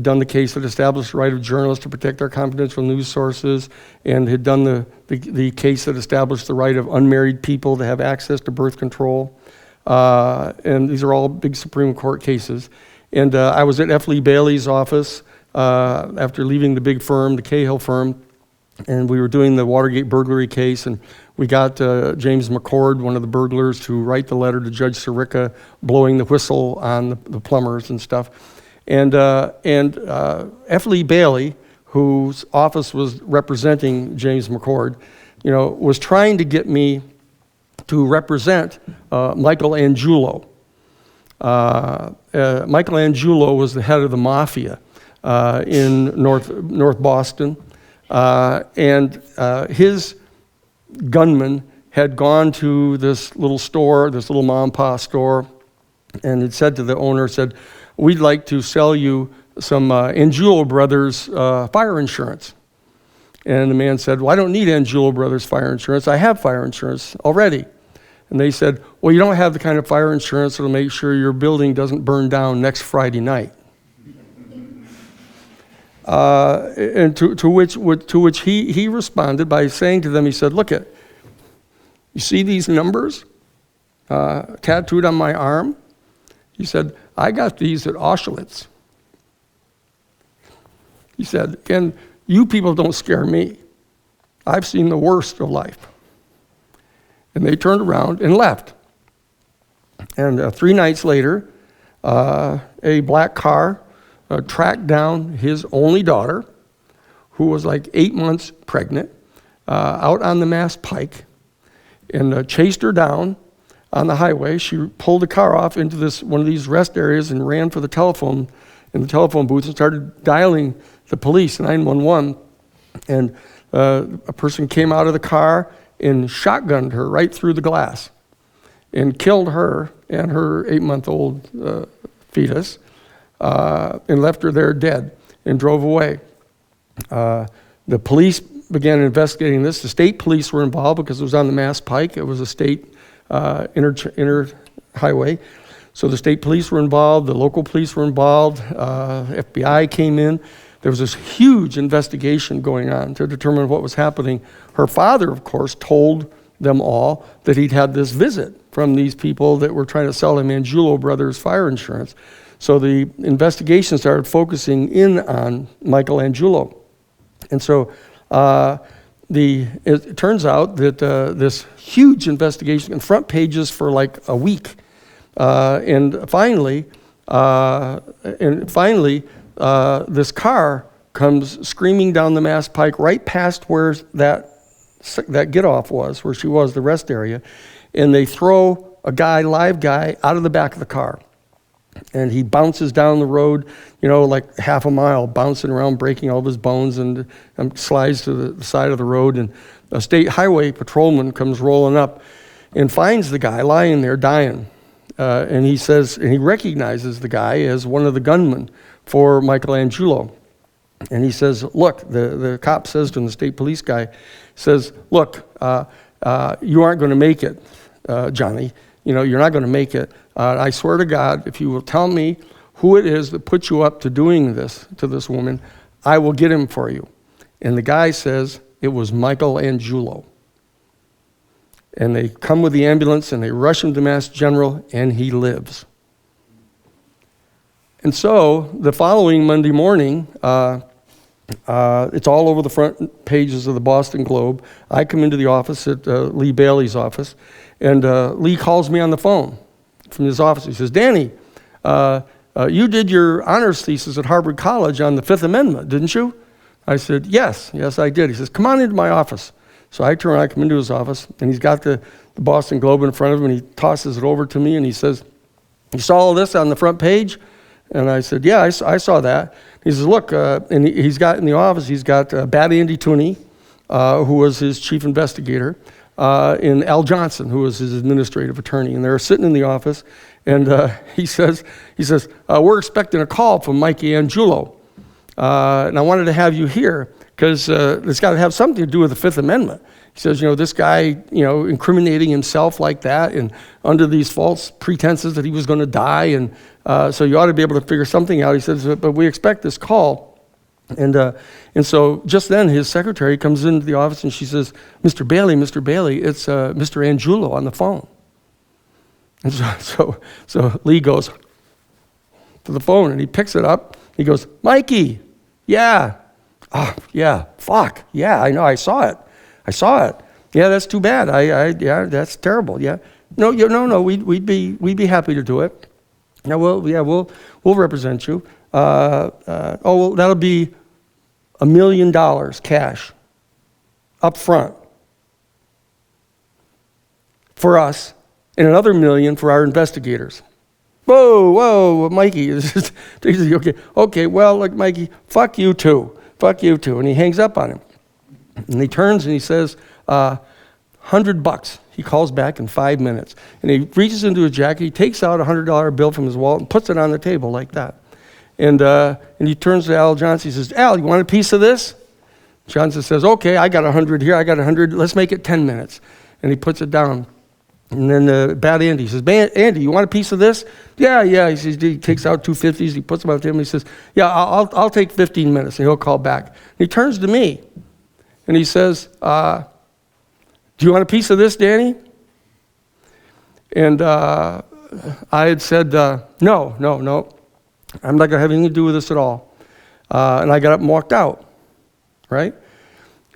done the case that established the right of journalists to protect their confidential news sources, and had done the case that established the right of unmarried people to have access to birth control. And these are all big Supreme Court cases. And I was at F. Lee Bailey's office after leaving the big firm, the Cahill firm, and we were doing the Watergate burglary case, and we got James McCord, one of the burglars, to write the letter to Judge Sirica, blowing the whistle on the plumbers and stuff. And F. Lee Bailey, whose office was representing James McCord, was trying to get me to represent Michael Angiulo. Michael Angiulo was the head of the mafia in North Boston, and his gunman had gone to this little store, this little mom and pop store, and had said to the owner, "We'd like to sell you some Angiulo Brothers fire insurance." And the man said, "Well, I don't need Angiulo Brothers fire insurance. I have fire insurance already." And they said, "Well, you don't have the kind of fire insurance that'll make sure your building doesn't burn down next Friday night." And to which he responded by saying to them, he said, "Look it, you see these numbers tattooed on my arm?" He said, "I got these at Auschwitz." He said, "And you people don't scare me. I've seen the worst of life." And they turned around and left. And 3 nights later, a black car tracked down his only daughter, who was like 8 months pregnant, out on the Mass Pike, and chased her down on the highway. She pulled the car off into one of these rest areas and ran for the telephone in the telephone booth and started dialing the police, 911. And a person came out of the car and shotgunned her right through the glass and killed her and her 8-month-old fetus, and left her there dead and drove away. The police began investigating this. The state police were involved because it was on the Mass Pike. It was a state inner highway. So the state police were involved, the local police were involved, FBI came in. There was this huge investigation going on to determine what was happening. Her father, of course, told them all that he'd had this visit from these people that were trying to sell him Angiulo Brothers fire insurance. So the investigation started focusing in on Michael Angiulo. And so it turns out that this huge investigation, and front pages for like a week, and finally, this car comes screaming down the Mass Pike right past where that get-off was, where she was, the rest area, and they throw a live guy, out of the back of the car. And he bounces down the road, like half a mile, bouncing around, breaking all of his bones, and slides to the side of the road. And a state highway patrolman comes rolling up and finds the guy lying there dying. And he recognizes the guy as one of the gunmen for Michelangelo. And he says, look, the cop says to him, the state police guy says, look, you aren't going to make it, Johnny. You're not going to make it. I swear to God, if you will tell me who it is that put you up to doing this to this woman, I will get him for you. And the guy says, it was Michelangelo. And they come with the ambulance and they rush him to Mass General, and he lives. And so the following Monday morning, it's all over the front pages of the Boston Globe. I come into the office at Lee Bailey's office, and Lee calls me on the phone from his office. He says, Danny, you did your honors thesis at Harvard College on the Fifth Amendment, didn't you? I said, yes, I did. He says, come on into my office. So I come into his office, and he's got the Boston Globe in front of him, and he tosses it over to me, and he says, you saw all this on the front page? And I said, yeah, I saw that. He says, look, and he's got in the office, he's got Bad Andy Tooney, who was his chief investigator, and Al Johnson, who was his administrative attorney. And they're sitting in the office, and he says, we're expecting a call from Michelangelo. And I wanted to have you here because it's got to have something to do with the Fifth Amendment. He says, this guy, incriminating himself like that and under these false pretenses that he was going to die. And so you ought to be able to figure something out. He says, but we expect this call. And so just then his secretary comes into the office and she says, Mr. Bailey, it's Mr. Angulo on the phone. And so Lee goes to the phone and he picks it up. He goes, Mikey, yeah. Oh, yeah, fuck. Yeah, I know, I saw it. Yeah, that's too bad. Yeah, that's terrible. Yeah. No, we'd be happy to do it. Now, we'll represent you. That'll be $1 million cash up front for us, and another $1 million for our investigators. Whoa, Mikey. Okay, well, look, Mikey, fuck you too. And he hangs up on him. And he turns and he says, $100. He calls back in 5 minutes. And he reaches into his jacket, he takes out a $100 bill from his wallet and puts it on the table like that. And he turns to Al Johnson. He says, Al, you want a piece of this? Johnson says, okay, I got 100 here. I got 100. Let's make it 10 minutes. And he puts it down. And then Bad Andy says, Andy, you want a piece of this? Yeah. He says, he takes out 250s. He puts them on the table. He says, yeah, I'll take 15 minutes. And he'll call back. And he turns to me. And he says, do you want a piece of this, Danny? And I had said, no. I'm not going to have anything to do with this at all. And I got up and walked out, right?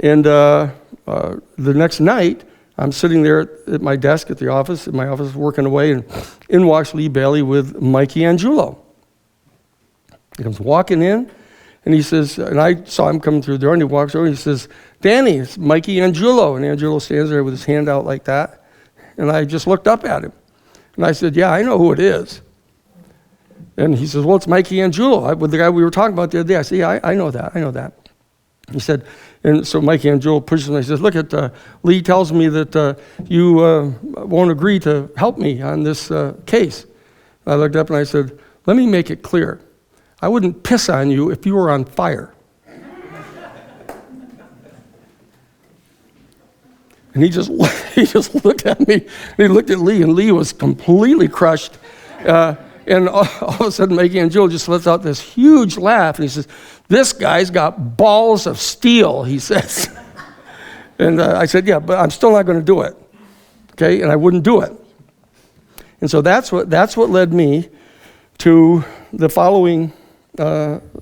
And the next night, I'm sitting there at my desk at my office, working away, and in walks Lee Bailey with Mikey Angulo. He comes walking in, and he says, and I saw him coming through the door, and he walks over, and he says, Danny, it's Mikey Angulo. And Angulo stands there with his hand out like that, and I just looked up at him. And I said, yeah, I know who it is. And he says, well, it's Mikey Angulo, with the guy we were talking about the other day. I said, yeah, I know that. He said, and so Mikey Angulo pushes him, and he says, look, Lee tells me that you won't agree to help me on this case. I looked up and I said, let me make it clear. I wouldn't piss on you if you were on fire. And he just looked at me, and he looked at Lee, and Lee was completely crushed. And all of a sudden, Mikey Angulo just lets out this huge laugh, and he says, this guy's got balls of steel, he says. And I said, yeah, but I'm still not going to do it, okay? And I wouldn't do it. And so that's what led me to the following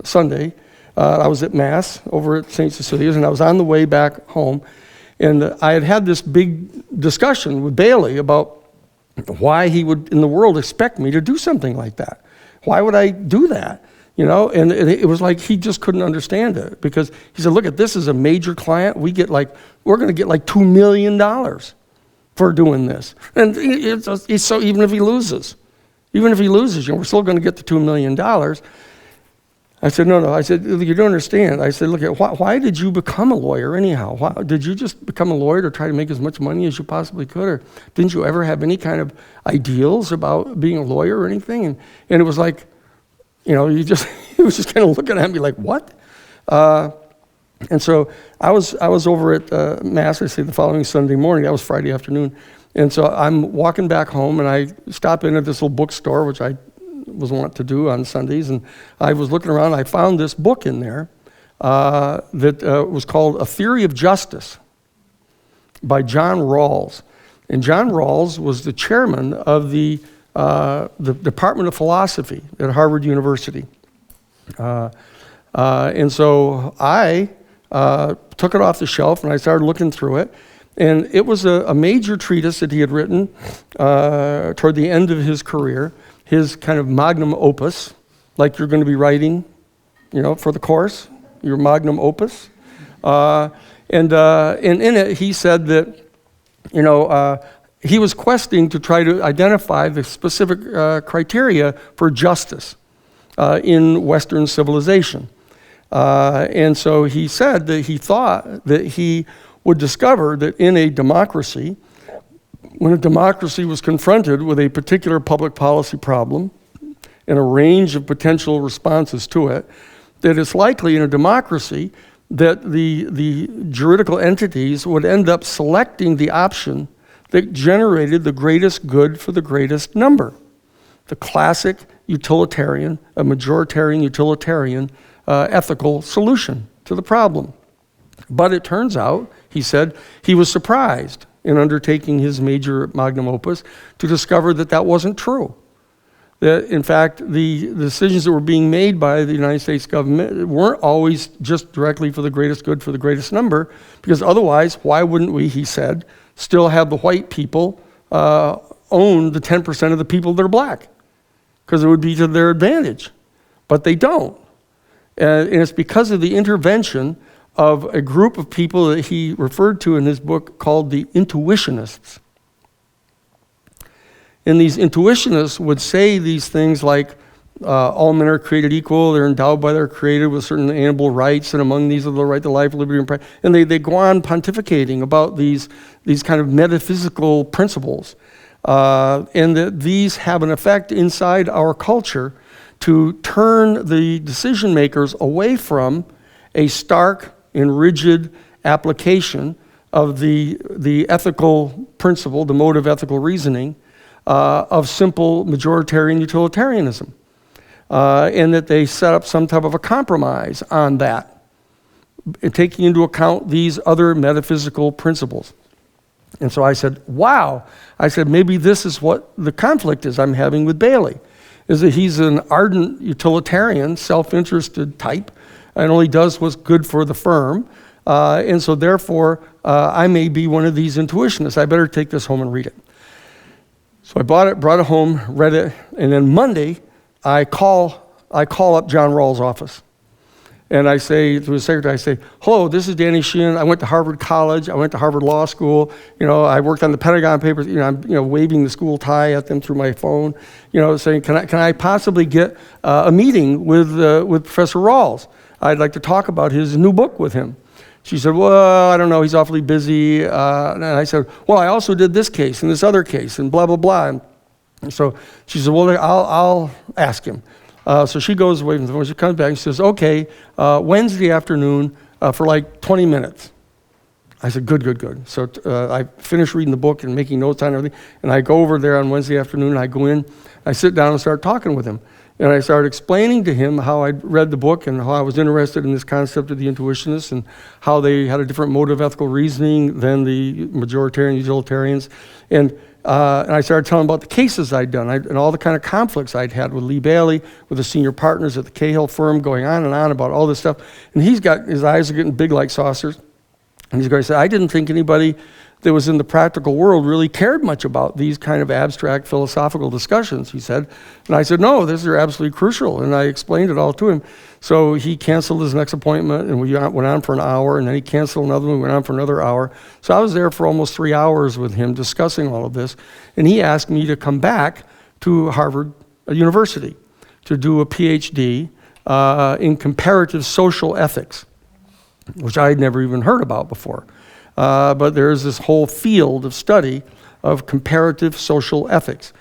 Sunday I was at Mass over at St. Cecilia's, and I was on the way back home, and I had this big discussion with Bailey about why he would in the world expect me to do something like that. Why would I do that? And it was like he just couldn't understand it, because he said, look, this is a major client. We're going to get like $2 million for doing this. And so even if he loses, we're still going to get the $2 million. I said, no. I said, you don't understand. I said, look, why did you become a lawyer anyhow? Did you just become a lawyer to try to make as much money as you possibly could? Or didn't you ever have any kind of ideals about being a lawyer or anything? And it was like, he was just kind of looking at me like, what? And so I was over at Mass, I say the following Sunday morning. That was Friday afternoon. And so I'm walking back home, and I stop in at this little bookstore, which I was wont to do on Sundays. And I was looking around, and I found this book in there that was called A Theory of Justice by John Rawls. And John Rawls was the chairman of the Department of Philosophy at Harvard University. And so I took it off the shelf, and I started looking through it. And it was a major treatise that he had written toward the end of his career, his kind of magnum opus, like you're going to be writing, for the course, your magnum opus. And in it, he said that, he was questing to try to identify the specific criteria for justice in Western civilization. And so he said that he thought that he would discover that in a democracy, when a democracy was confronted with a particular public policy problem and a range of potential responses to it, that it's likely in a democracy that the juridical entities would end up selecting the option that generated the greatest good for the greatest number. The classic utilitarian, a majoritarian utilitarian ethical solution to the problem. But it turns out, he said, he was surprised in undertaking his major magnum opus to discover that that wasn't true. That, in fact, the decisions that were being made by the United States government weren't always just directly for the greatest good for the greatest number, because otherwise, why wouldn't we, he said, still have the white people own the 10% of the people that are black? Because it would be to their advantage. But they don't. And it's because of the intervention of a group of people that he referred to in his book called the intuitionists. And these intuitionists would say these things like, all men are created equal, they're endowed by their creator with certain inalienable rights, and among these are the right to life, liberty, and pride. And they go on pontificating about these kind of metaphysical principles. And that these have an effect inside our culture to turn the decision makers away from a stark and rigid application of the ethical principle, the mode of ethical reasoning, of simple majoritarian utilitarianism. And that they set up some type of a compromise on that, taking into account these other metaphysical principles. And so I said, wow. I said, maybe this is what the conflict is I'm having with Bailey, is that he's an ardent utilitarian, self-interested type, and only does what's good for the firm. And so therefore, I may be one of these intuitionists. I better take this home and read it. So I brought it home, read it, and then Monday, I call up John Rawls' office. And I say to his secretary, I say, hello, this is Danny Sheehan. I went to Harvard College. I went to Harvard Law School. I worked on the Pentagon Papers. I'm waving the school tie at them through my phone, saying, can I possibly get a meeting with Professor Rawls? I'd like to talk about his new book with him. She said, well, I don't know. He's awfully busy. And I said, well, I also did this case and this other case and blah, blah, blah. And so she said, well, I'll ask him. So she goes away from the phone. She comes back and she says, okay, Wednesday afternoon for like 20 minutes. I said, good. So I finished reading the book and making notes on everything. And I go over there on Wednesday afternoon, and I go in, I sit down and start talking with him. And I started explaining to him how I'd read the book and how I was interested in this concept of the intuitionists and how they had a different mode of ethical reasoning than the majoritarian utilitarians. And I started telling him about the cases I'd done and all the kind of conflicts I'd had with Lee Bailey, with the senior partners at the Cahill firm, going on and on about all this stuff. And his eyes are getting big like saucers. And he's going to say, I didn't think anybody that was in the practical world really cared much about these kind of abstract philosophical discussions, he said. And I said, no, these are absolutely crucial. And I explained it all to him. So he canceled his next appointment, and we went on for an hour, and then he canceled another one, we went on for another hour. So I was there for almost 3 hours with him discussing all of this. And he asked me to come back to Harvard University to do a PhD in comparative social ethics, which I had never even heard about before. But there's this whole field of study of comparative social ethics.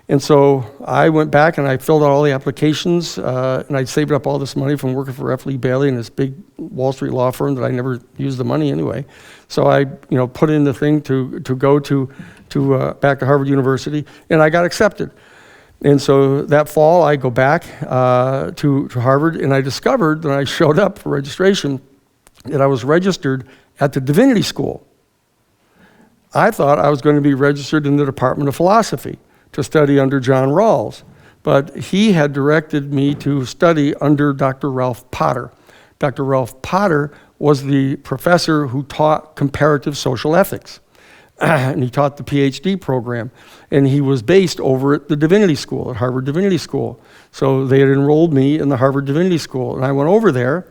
And so I went back and I filled out all the applications, and I'd saved up all this money from working for F. Lee Bailey and this big Wall Street law firm that I never used the money anyway. So I put in the thing to go to back to Harvard University, and I got accepted. And so that fall I go back to Harvard, and I discovered that I showed up for registration that I was registered at the Divinity School. I thought I was going to be registered in the Department of Philosophy to study under John Rawls, but he had directed me to study under Dr. Ralph Potter. Dr. Ralph Potter was the professor who taught comparative social ethics, and he taught the PhD program, and he was based over at the Divinity School, at Harvard Divinity School. So they had enrolled me in the Harvard Divinity School, and I went over there,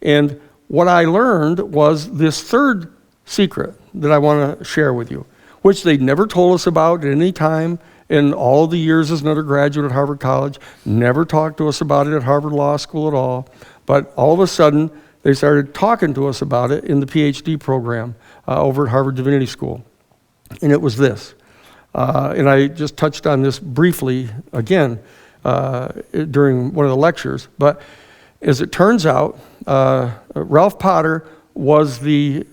and what I learned was this third secret that I want to share with you, which they'd never told us about at any time in all the years as an undergraduate at Harvard College, never talked to us about it at Harvard Law School at all, but all of a sudden they started talking to us about it in the PhD program over at Harvard Divinity School. And it was this, and I just touched on this briefly again during one of the lectures, but as it turns out, Ralph Potter was the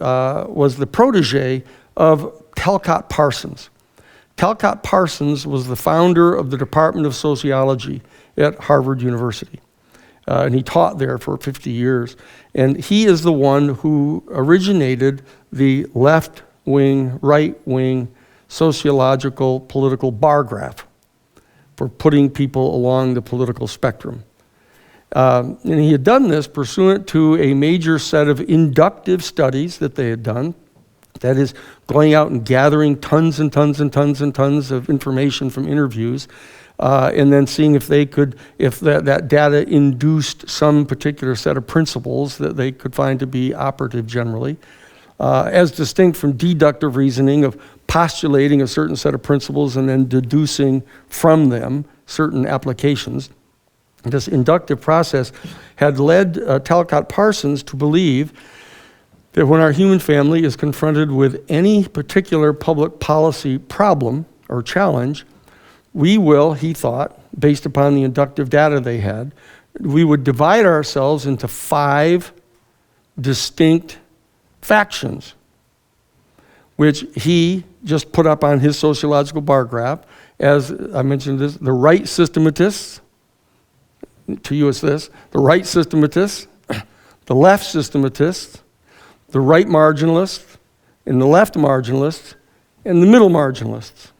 protege of Talcott Parsons. Talcott Parsons was the founder of the Department of Sociology at Harvard University. And he taught there for 50 years. And he is the one who originated the left-wing, right-wing sociological political bar graph for putting people along the political spectrum. And he had done this pursuant to a major set of inductive studies that they had done. That is, going out and gathering tons and tons and tons and tons of information from interviews, and then seeing if that data induced some particular set of principles that they could find to be operative generally, as distinct from deductive reasoning of postulating a certain set of principles and then deducing from them certain applications. This inductive process had led Talcott Parsons to believe that when our human family is confronted with any particular public policy problem or challenge, we will, he thought, based upon the inductive data they had, we would divide ourselves into 5 distinct factions, which he just put up on his sociological bar graph. As I mentioned this, the right systematists, to you it's this, the right systematists, the left systematists, the right marginalists, and the left marginalists, and the middle marginalists.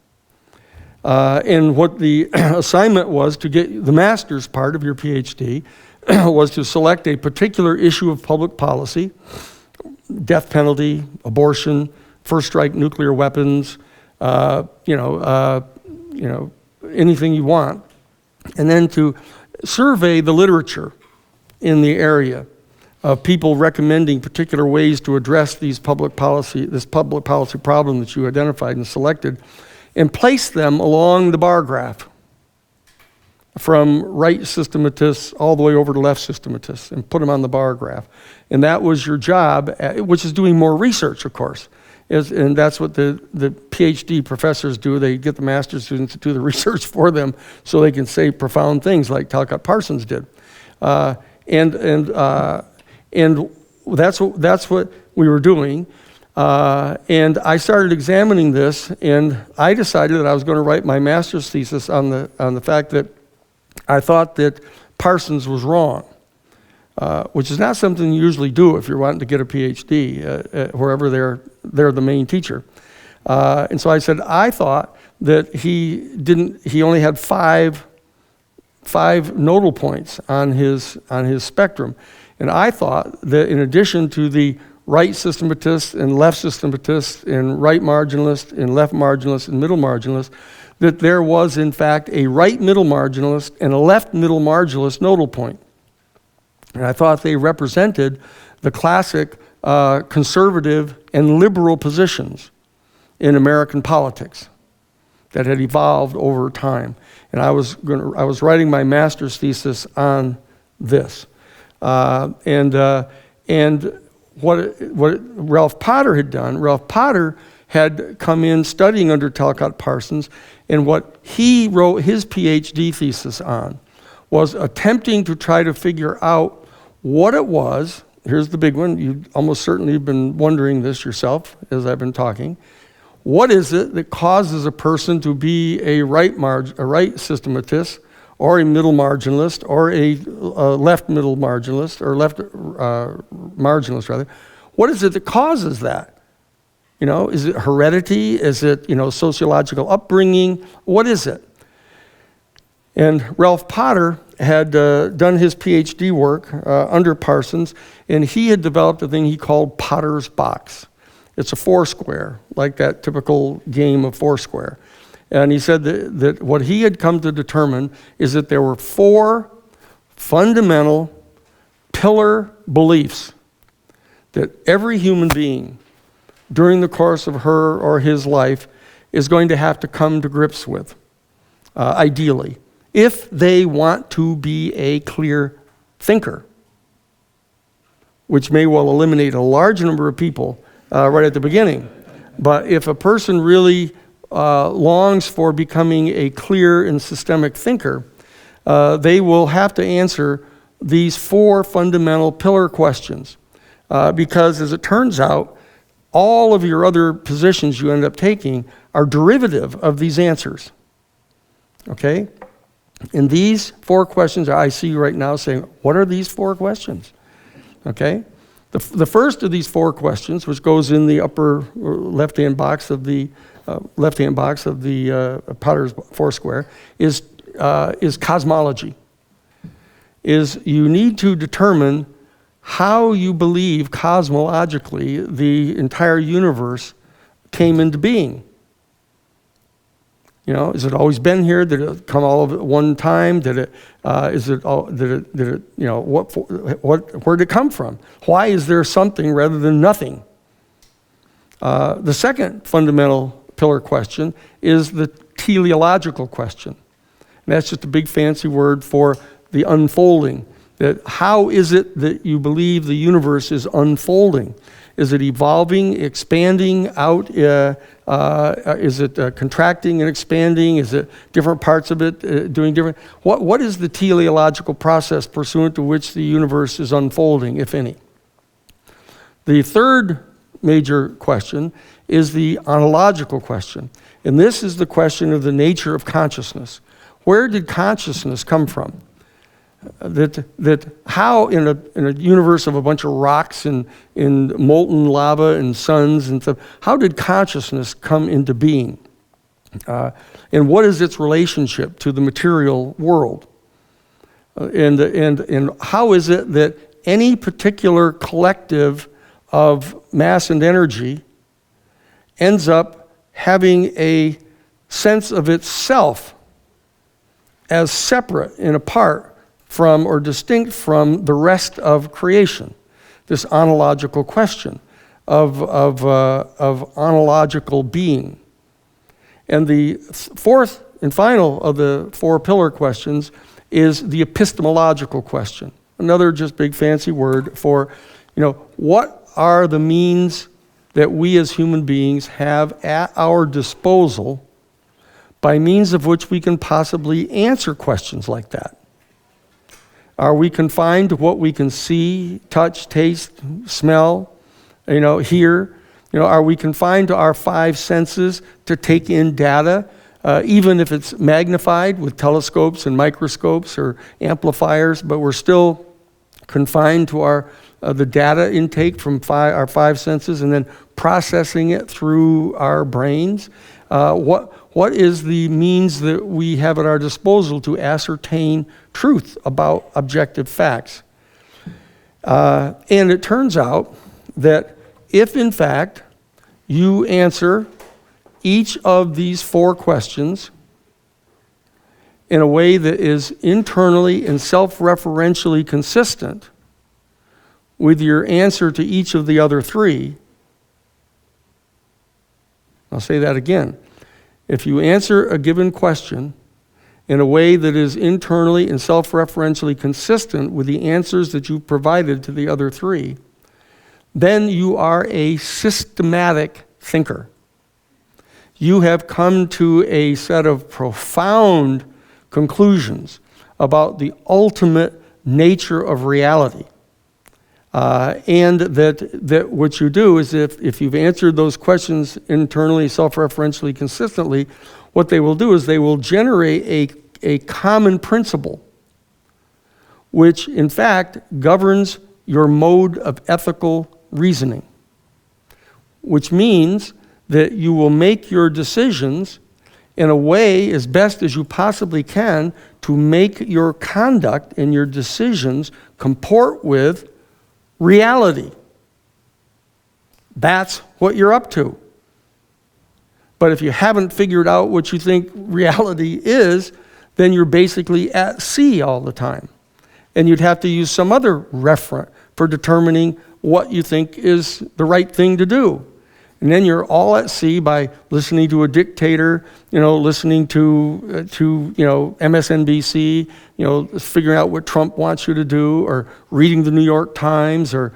And what the assignment was to get the master's part of your PhD was to select a particular issue of public policy, death penalty, abortion, first strike nuclear weapons, anything you want, and then to survey the literature in the area of people recommending particular ways to address this public policy problem that you identified and selected, and place them along the bar graph from right systematists all the way over to left systematists and put them on the bar graph. And that was your job, which is doing more research, of course. And that's what the PhD professors do. They get the master's students to do the research for them so they can say profound things like Talcott Parsons did. And that's what we were doing. And I started examining this, and I decided that I was going to write my master's thesis on the fact that I thought that Parsons was wrong, which is not something you usually do if you're wanting to get a PhD, wherever they're the main teacher. And so I said, I thought that he only had five nodal points on his spectrum. And I thought that in addition to the right systematist and left systematist and right marginalist and left marginalist and middle marginalist, that there was in fact a right middle marginalist and a left middle marginalist nodal point. And I thought they represented the classic conservative and liberal positions in American politics that had evolved over time. And I was writing my master's thesis on this. And what Ralph Potter had done, Ralph Potter had come in studying under Talcott Parsons, and what he wrote his PhD thesis on was attempting to try to figure out what it was. Here's the big one. You almost certainly have been wondering this yourself as I've been talking. What is it that causes a person to be a right systematist, or a middle marginalist, or a left middle marginalist, or left marginalist rather? What is it that causes that? Is it heredity? Is it sociological upbringing? What is it? And Ralph Potter had done his PhD work under Parsons, and he had developed a thing he called Potter's box. It's a foursquare, like that typical game of foursquare. And he said that what he had come to determine is that there were 4 fundamental pillar beliefs that every human being during the course of her or his life is going to have to come to grips with, ideally, if they want to be a clear thinker, which may well eliminate a large number of people right at the beginning. But if a person really longs for becoming a clear and systemic thinker, they will have to answer these 4 fundamental pillar questions. Because as it turns out, all of your other positions you end up taking are derivative of these answers. Okay? And these 4 questions, I see you right now saying, what are these 4 questions? Okay? The first of these 4 questions, which goes in the upper left-hand box of the Potter's foursquare, is cosmology. Is you need to determine how you believe cosmologically the entire universe came into being. Has it always been here? Did it come all of it at one time? Where did it come from? Why is there something rather than nothing? The second fundamental pillar question is the teleological question. And that's just a big fancy word for the unfolding. That how is it that you believe the universe is unfolding? Is it evolving, expanding out? Is it contracting and expanding? Is it different parts of it doing different? What is the teleological process pursuant to which the universe is unfolding, if any? The third major question is the ontological question. And this is the question of the nature of consciousness. Where did consciousness come from? That how in a universe of a bunch of rocks and in molten lava and suns and stuff, how did consciousness come into being? And what is its relationship to the material world? And how is it that any particular collective of mass and energy ends up having a sense of itself as separate and apart from or distinct from the rest of creation? This ontological question of ontological being. And the fourth and final of the 4 pillar questions is the epistemological question. Another just big fancy word for, what are the means that we as human beings have at our disposal by means of which we can possibly answer questions like that? Are we confined to what we can see, touch, taste, smell, hear? Are we confined to our 5 senses to take in data? even if it's magnified with telescopes and microscopes or amplifiers, but we're still confined to our the data intake from our five senses and then processing it through our brains. What is the means that we have at our disposal to ascertain truth about objective facts? And it turns out that if, in fact, you answer each of these four questions in a way that is internally and self-referentially consistent with your answer to each of the other three, I'll say that again. If you answer a given question in a way that is internally and self-referentially consistent with the answers that you provided to the other three, then you are a systematic thinker. You have come to a set of profound conclusions about the ultimate nature of reality. And that what you do is if you've answered those questions internally, self-referentially, consistently, what they will do is they will generate a common principle, which in fact governs your mode of ethical reasoning, which means that you will make your decisions in a way as best as you possibly can to make your conduct and your decisions comport with reality. That's what you're up to. But if you haven't figured out what you think reality is, then you're basically at sea all the time. And you'd have to use some other referent for determining what you think is the right thing to do. And then you're all at sea by listening to a dictator, listening to MSNBC, figuring out what Trump wants you to do, or reading the New York Times, or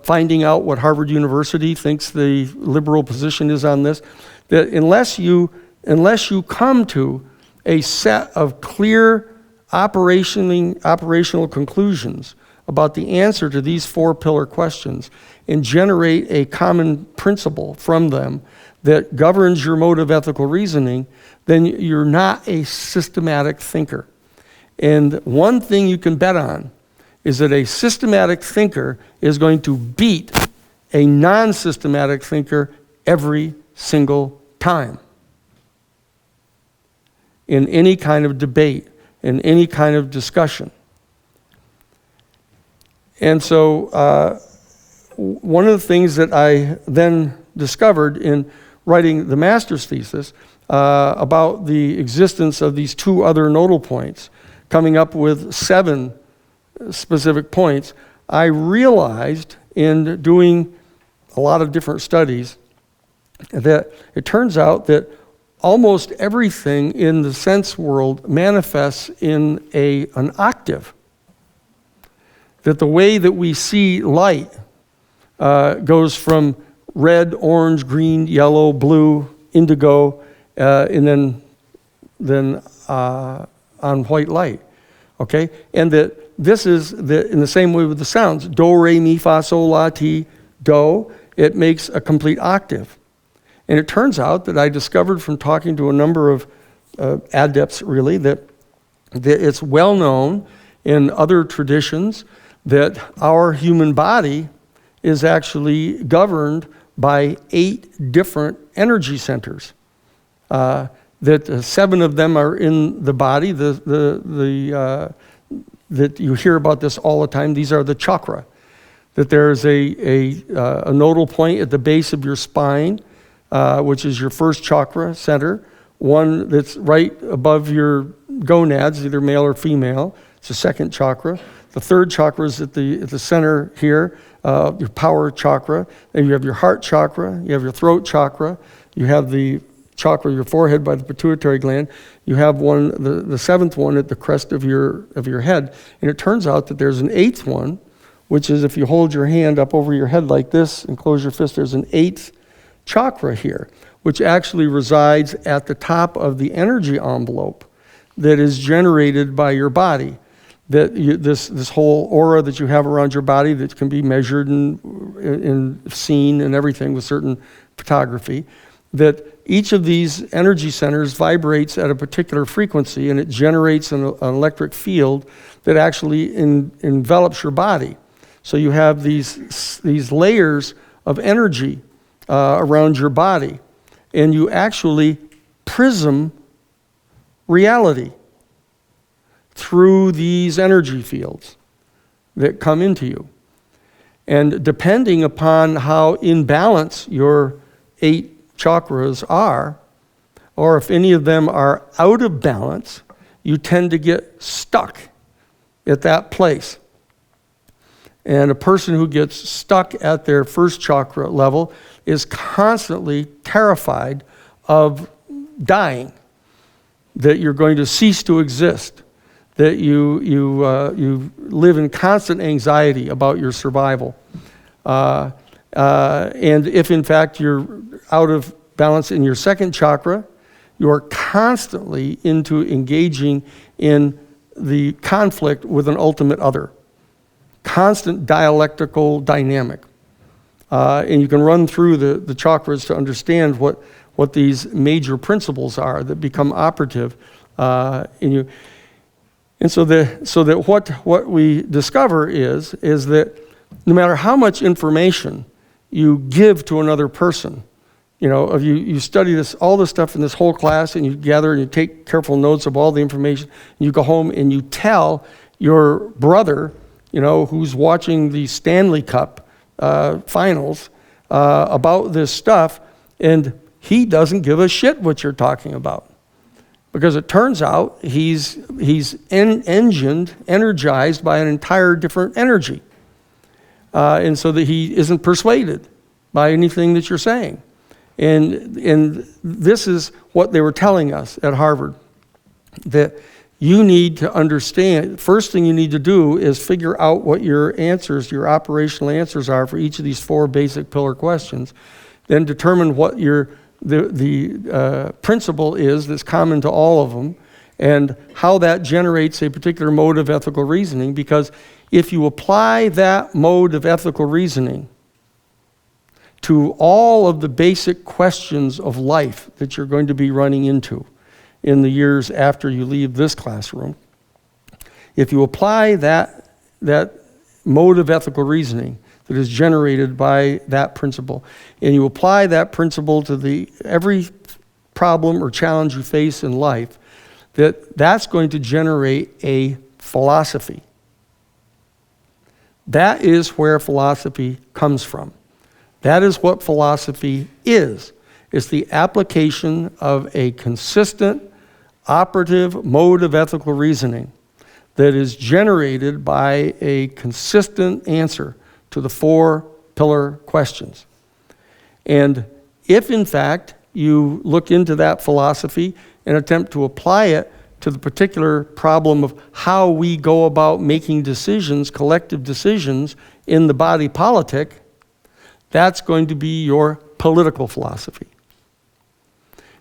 finding out what Harvard University thinks the liberal position is on this. That unless you come to a set of clear operational conclusions about the answer to these four pillar questions and generate a common principle from them that governs your mode of ethical reasoning, then you're not a systematic thinker. And one thing you can bet on is that a systematic thinker is going to beat a non-systematic thinker every single time in any kind of debate, in any kind of discussion. And so one of the things that I then discovered in writing the master's thesis about the existence of these two other nodal points, coming up with 7 specific points, I realized in doing a lot of different studies that it turns out that almost everything in the sense world manifests in an octave. That the way that we see light goes from red, orange, green, yellow, blue, indigo, and then on white light. Okay? And that this is in the same way with the sounds. Do, re, mi, fa, sol, la, ti, do. It makes a complete octave. And it turns out that I discovered from talking to a number of adepts, really, that it's well known in other traditions that our human body is actually governed by 8 different energy centers. That 7 of them are in the body. That you hear about this all the time. These are the chakra. That there's a nodal point at the base of your spine, which is your first chakra center. One that's right above your gonads, either male or female. It's the second chakra. The third chakra is at the center here, your power chakra. Then you have your heart chakra. You have your throat chakra. You have the chakra of your forehead by the pituitary gland. You have one, the 7th one at the crest of your head. And it turns out that there's an 8th one, which is if you hold your hand up over your head like this and close your fist, there's an 8th chakra here, which actually resides at the top of the energy envelope that is generated by your body. That this whole aura that you have around your body that can be measured and seen and everything with certain photography, that each of these energy centers vibrates at a particular frequency, and it generates an electric field that actually envelops your body. So you have these layers of energy around your body, and you actually prism reality through these energy fields that come into you. And depending upon how in balance your 8 chakras are, or if any of them are out of balance, you tend to get stuck at that place. And a person who gets stuck at their first chakra level is constantly terrified of dying, that you're going to cease to exist, that you live in constant anxiety about your survival. And if in fact you're out of balance in your second chakra, you are constantly into engaging in the conflict with an ultimate other. Constant dialectical dynamic. And you can run through the chakras to understand what these major principles are that become operative in you. And so that what we discover is that no matter how much information you give to another person, if you study all this stuff in this whole class, and you gather and you take careful notes of all the information, and you go home and you tell your brother, who's watching the Stanley Cup finals about this stuff, and he doesn't give a shit what you're talking about. Because it turns out he's energized by an entire different energy. And so that he isn't persuaded by anything that you're saying. And this is what they were telling us at Harvard, that you need to understand, first thing you need to do is figure out what your answers, your operational answers are for each of these 4 basic pillar questions. Then determine what the principle is that's common to all of them, and how that generates a particular mode of ethical reasoning. Because if you apply that mode of ethical reasoning to all of the basic questions of life that you're going to be running into in the years after you leave this classroom, if you apply that mode of ethical reasoning that is generated by that principle, and you apply that principle to every problem or challenge you face in life, that's going to generate a philosophy. That is where philosophy comes from. That is what philosophy is. It's the application of a consistent, operative mode of ethical reasoning that is generated by a consistent answer to the 4 pillar questions. And if in fact you look into that philosophy and attempt to apply it to the particular problem of how we go about making decisions, collective decisions in the body politic, that's going to be your political philosophy.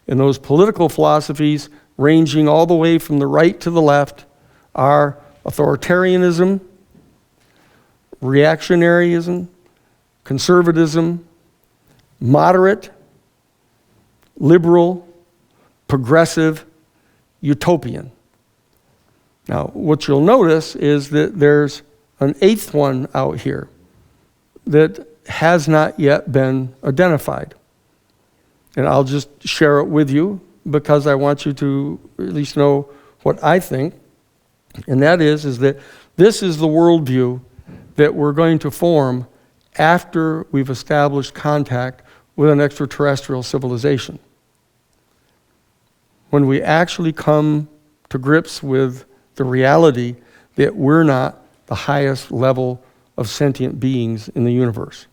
And those political philosophies, ranging all the way from the right to the left, are authoritarianism, reactionaryism, conservatism, moderate, liberal, progressive, utopian. Now, what you'll notice is that there's an 8th one out here that has not yet been identified. And I'll just share it with you because I want you to at least know what I think. And that is that this is the worldview that we're going to form after we've established contact with an extraterrestrial civilization. When we actually come to grips with the reality that we're not the highest level of sentient beings in the universe,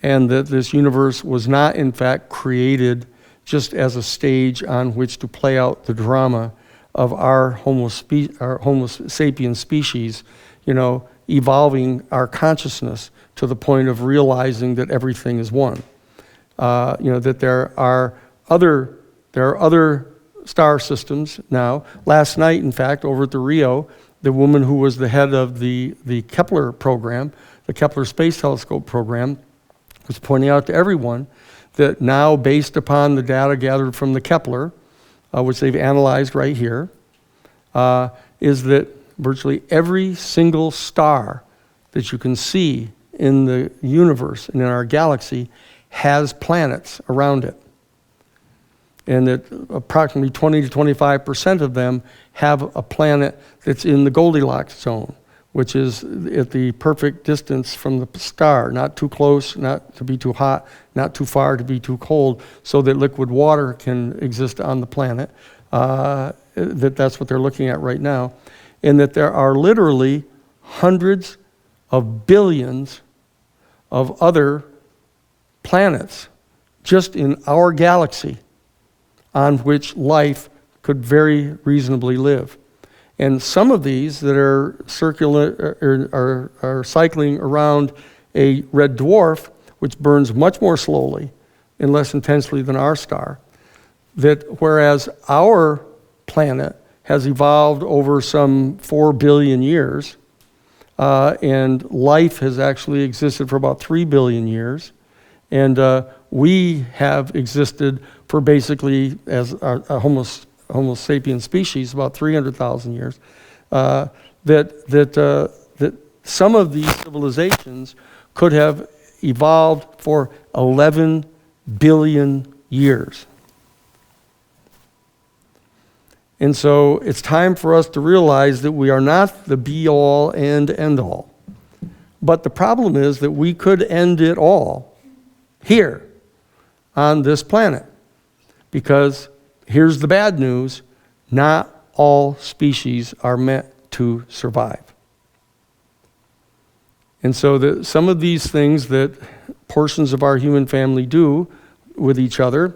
and that this universe was not in fact created just as a stage on which to play out the drama of our Homo sapiens species, evolving our consciousness to the point of realizing that everything is one. That there are other star systems now. Last night, in fact, over at the Rio, the woman who was the head of the Kepler program, the Kepler Space Telescope program, was pointing out to everyone that now, based upon the data gathered from the Kepler, which they've analyzed right here, is that virtually every single star that you can see in the universe and in our galaxy has planets around it. And that approximately 20 to 25% of them have a planet that's in the Goldilocks zone, which is at the perfect distance from the star, not too close, not to be too hot, not too far to be too cold, so that liquid water can exist on the planet. That's what they're looking at right now. And that there are literally hundreds of billions of other planets just in our galaxy on which life could very reasonably live. And some of these that are are cycling around a red dwarf, which burns much more slowly and less intensely than our star, that whereas our planet has evolved over some 4 billion years, and life has actually existed for about 3 billion years, and we have existed for basically, as a Homo sapiens species, about 300,000 years, that some of these civilizations could have evolved for 11 billion years. And so it's time for us to realize that we are not the be-all and end-all. But the problem is that we could end it all here on this planet. Because here's the bad news: not all species are meant to survive. And so some of these things that portions of our human family do with each other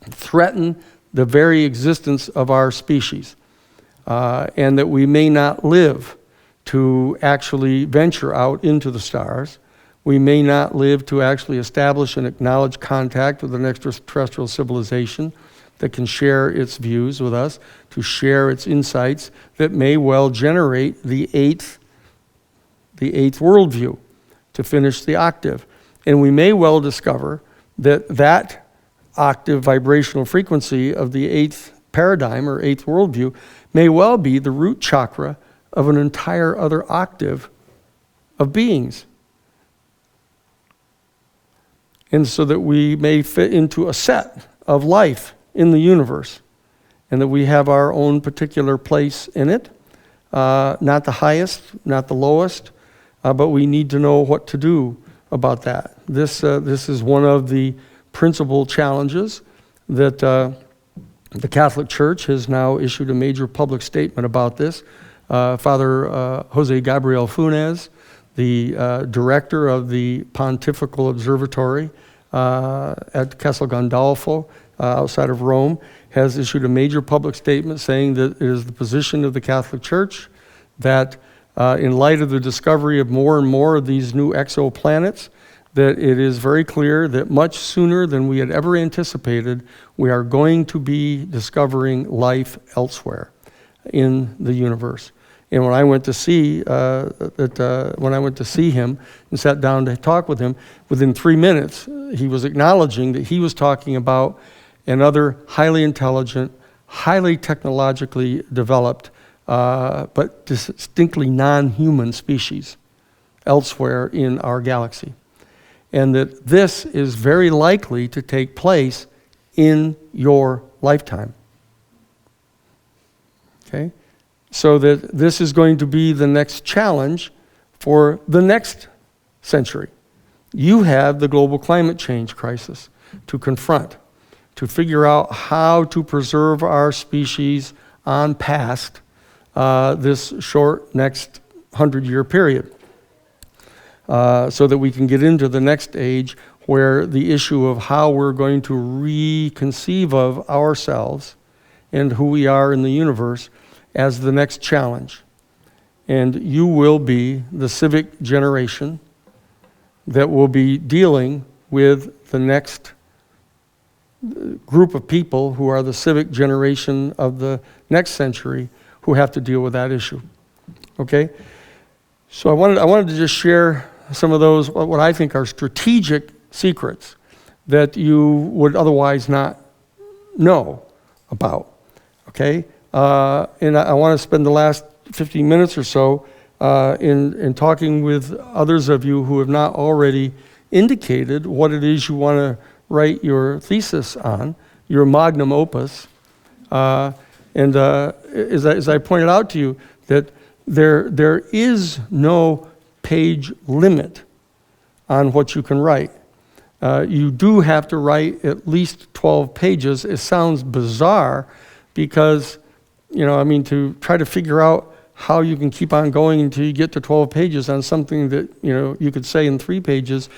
threaten the very existence of our species, and that we may not live to actually venture out into the stars. We may not live to actually establish and acknowledge contact with an extraterrestrial civilization that can share its views with us, to share its insights that may well generate the eighth worldview, to finish the octave. And we may well discover that octave vibrational frequency of the eighth paradigm or eighth worldview may well be the root chakra of an entire other octave of beings. And so that we may fit into a set of life in the universe, and that we have our own particular place in it, not the highest, not the lowest, but we need to know what to do about that. This is one of the principal challenges that the Catholic Church has now issued a major public statement about this. Father Jose Gabriel Funes, the director of the Pontifical Observatory at Castel Gandolfo, outside of Rome, has issued a major public statement saying that it is the position of the Catholic Church that in light of the discovery of more and more of these new exoplanets, that it is very clear that much sooner than we had ever anticipated, we are going to be discovering life elsewhere in the universe. And when I went to see him and sat down to talk with him, within 3 minutes, he was acknowledging that he was talking about another highly intelligent, highly technologically developed, but distinctly non-human species elsewhere in our galaxy. And that this is very likely to take place in your lifetime. Okay? So that this is going to be the next challenge for the next century. You have the global climate change crisis to confront, to figure out how to preserve our species on past this short next 100-year period. So that we can get into the next age where the issue of how we're going to reconceive of ourselves and who we are in the universe as the next challenge. And you will be the civic generation that will be dealing with the next group of people who are the civic generation of the next century who have to deal with that issue. Okay? So I wanted to just share some of those, what I think are strategic secrets that you would otherwise not know about, okay? And I want to spend the last 15 minutes or so in talking with others of you who have not already indicated what it is you want to write your thesis on, your magnum opus. And as I pointed out to you, that there is no page limit on what you can write. You do have to write at least 12 pages. It sounds bizarre because, to try to figure out how you can keep on going until you get to 12 pages on something that, you could say in 3 pages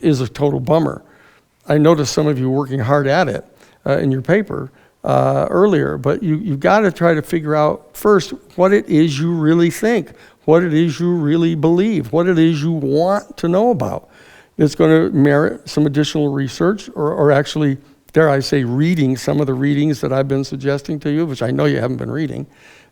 is a total bummer. I noticed some of you working hard at it in your paper earlier, but you've got to try to figure out first what it is you really think, what it is you really believe, what it is you want to know about. It's going to merit some additional research or actually, dare I say, reading some of the readings that I've been suggesting to you, which I know you haven't been reading,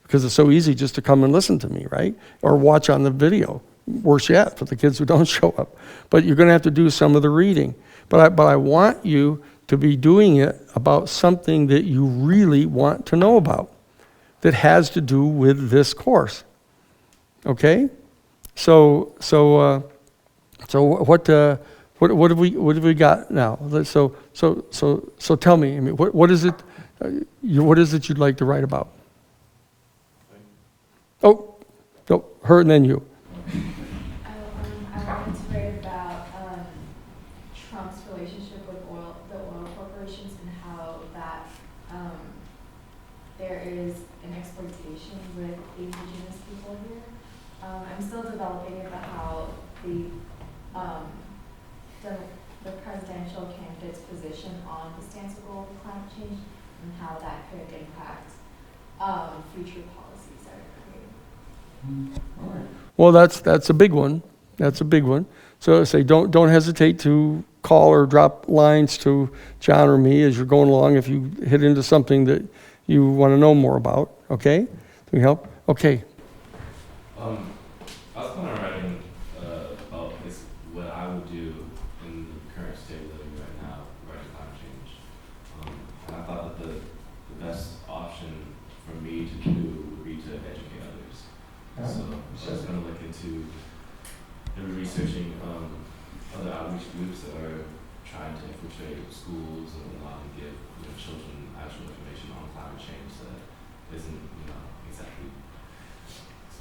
because it's so easy just to come and listen to me, right? Or watch on the video. Worse yet, for the kids who don't show up. But you're going to have to do some of the reading. But I want you to be doing it about something that you really want to know about, that has to do with this course. Okay? So what have we got now? So tell me. What is it? What is it you'd like to write about? Oh, no, her and then you. I wanted to write about Trump's relationship with the oil corporations and how that there is an exploitation with the indigenous people here. I'm still developing it, but how the presidential candidate's position on the stance of global climate change and how that could impact future policies that are created. All right. Well, that's a big one. That's a big one. So say don't hesitate to call or drop lines to John or me as you're going along if you hit into something that you want to know more about. Okay? Can we help? Okay. I was kind of writing about this, what I would do in the current state of living right now regarding climate change. And I thought that the best option for me to do would be to educate others. So I was going to look into maybe researching other outreach groups that are trying to infiltrate schools and whatnot and give children actual information on climate change that isn't exactly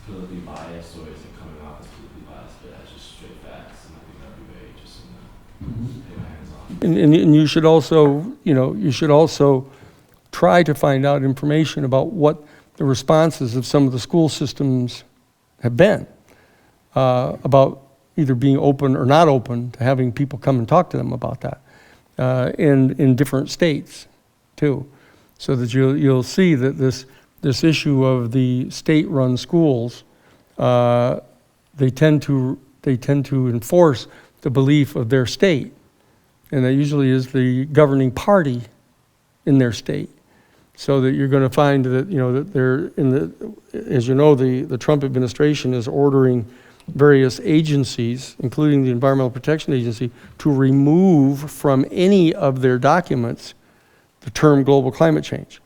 politically biased or isn't coming off as politically biased, but as just straight facts. And I think that'd be very interesting to pay my hands on. And you should also try to find out information about what the responses of some of the school systems have been about either being open or not open to having people come and talk to them about that in different states too, so that you'll see that this issue of the state-run schools, they tend to enforce the belief of their state, and that usually is the governing party in their state. So that you're going to find that that they're the Trump administration is ordering various agencies, including the Environmental Protection Agency, to remove from any of their documents the term global climate change.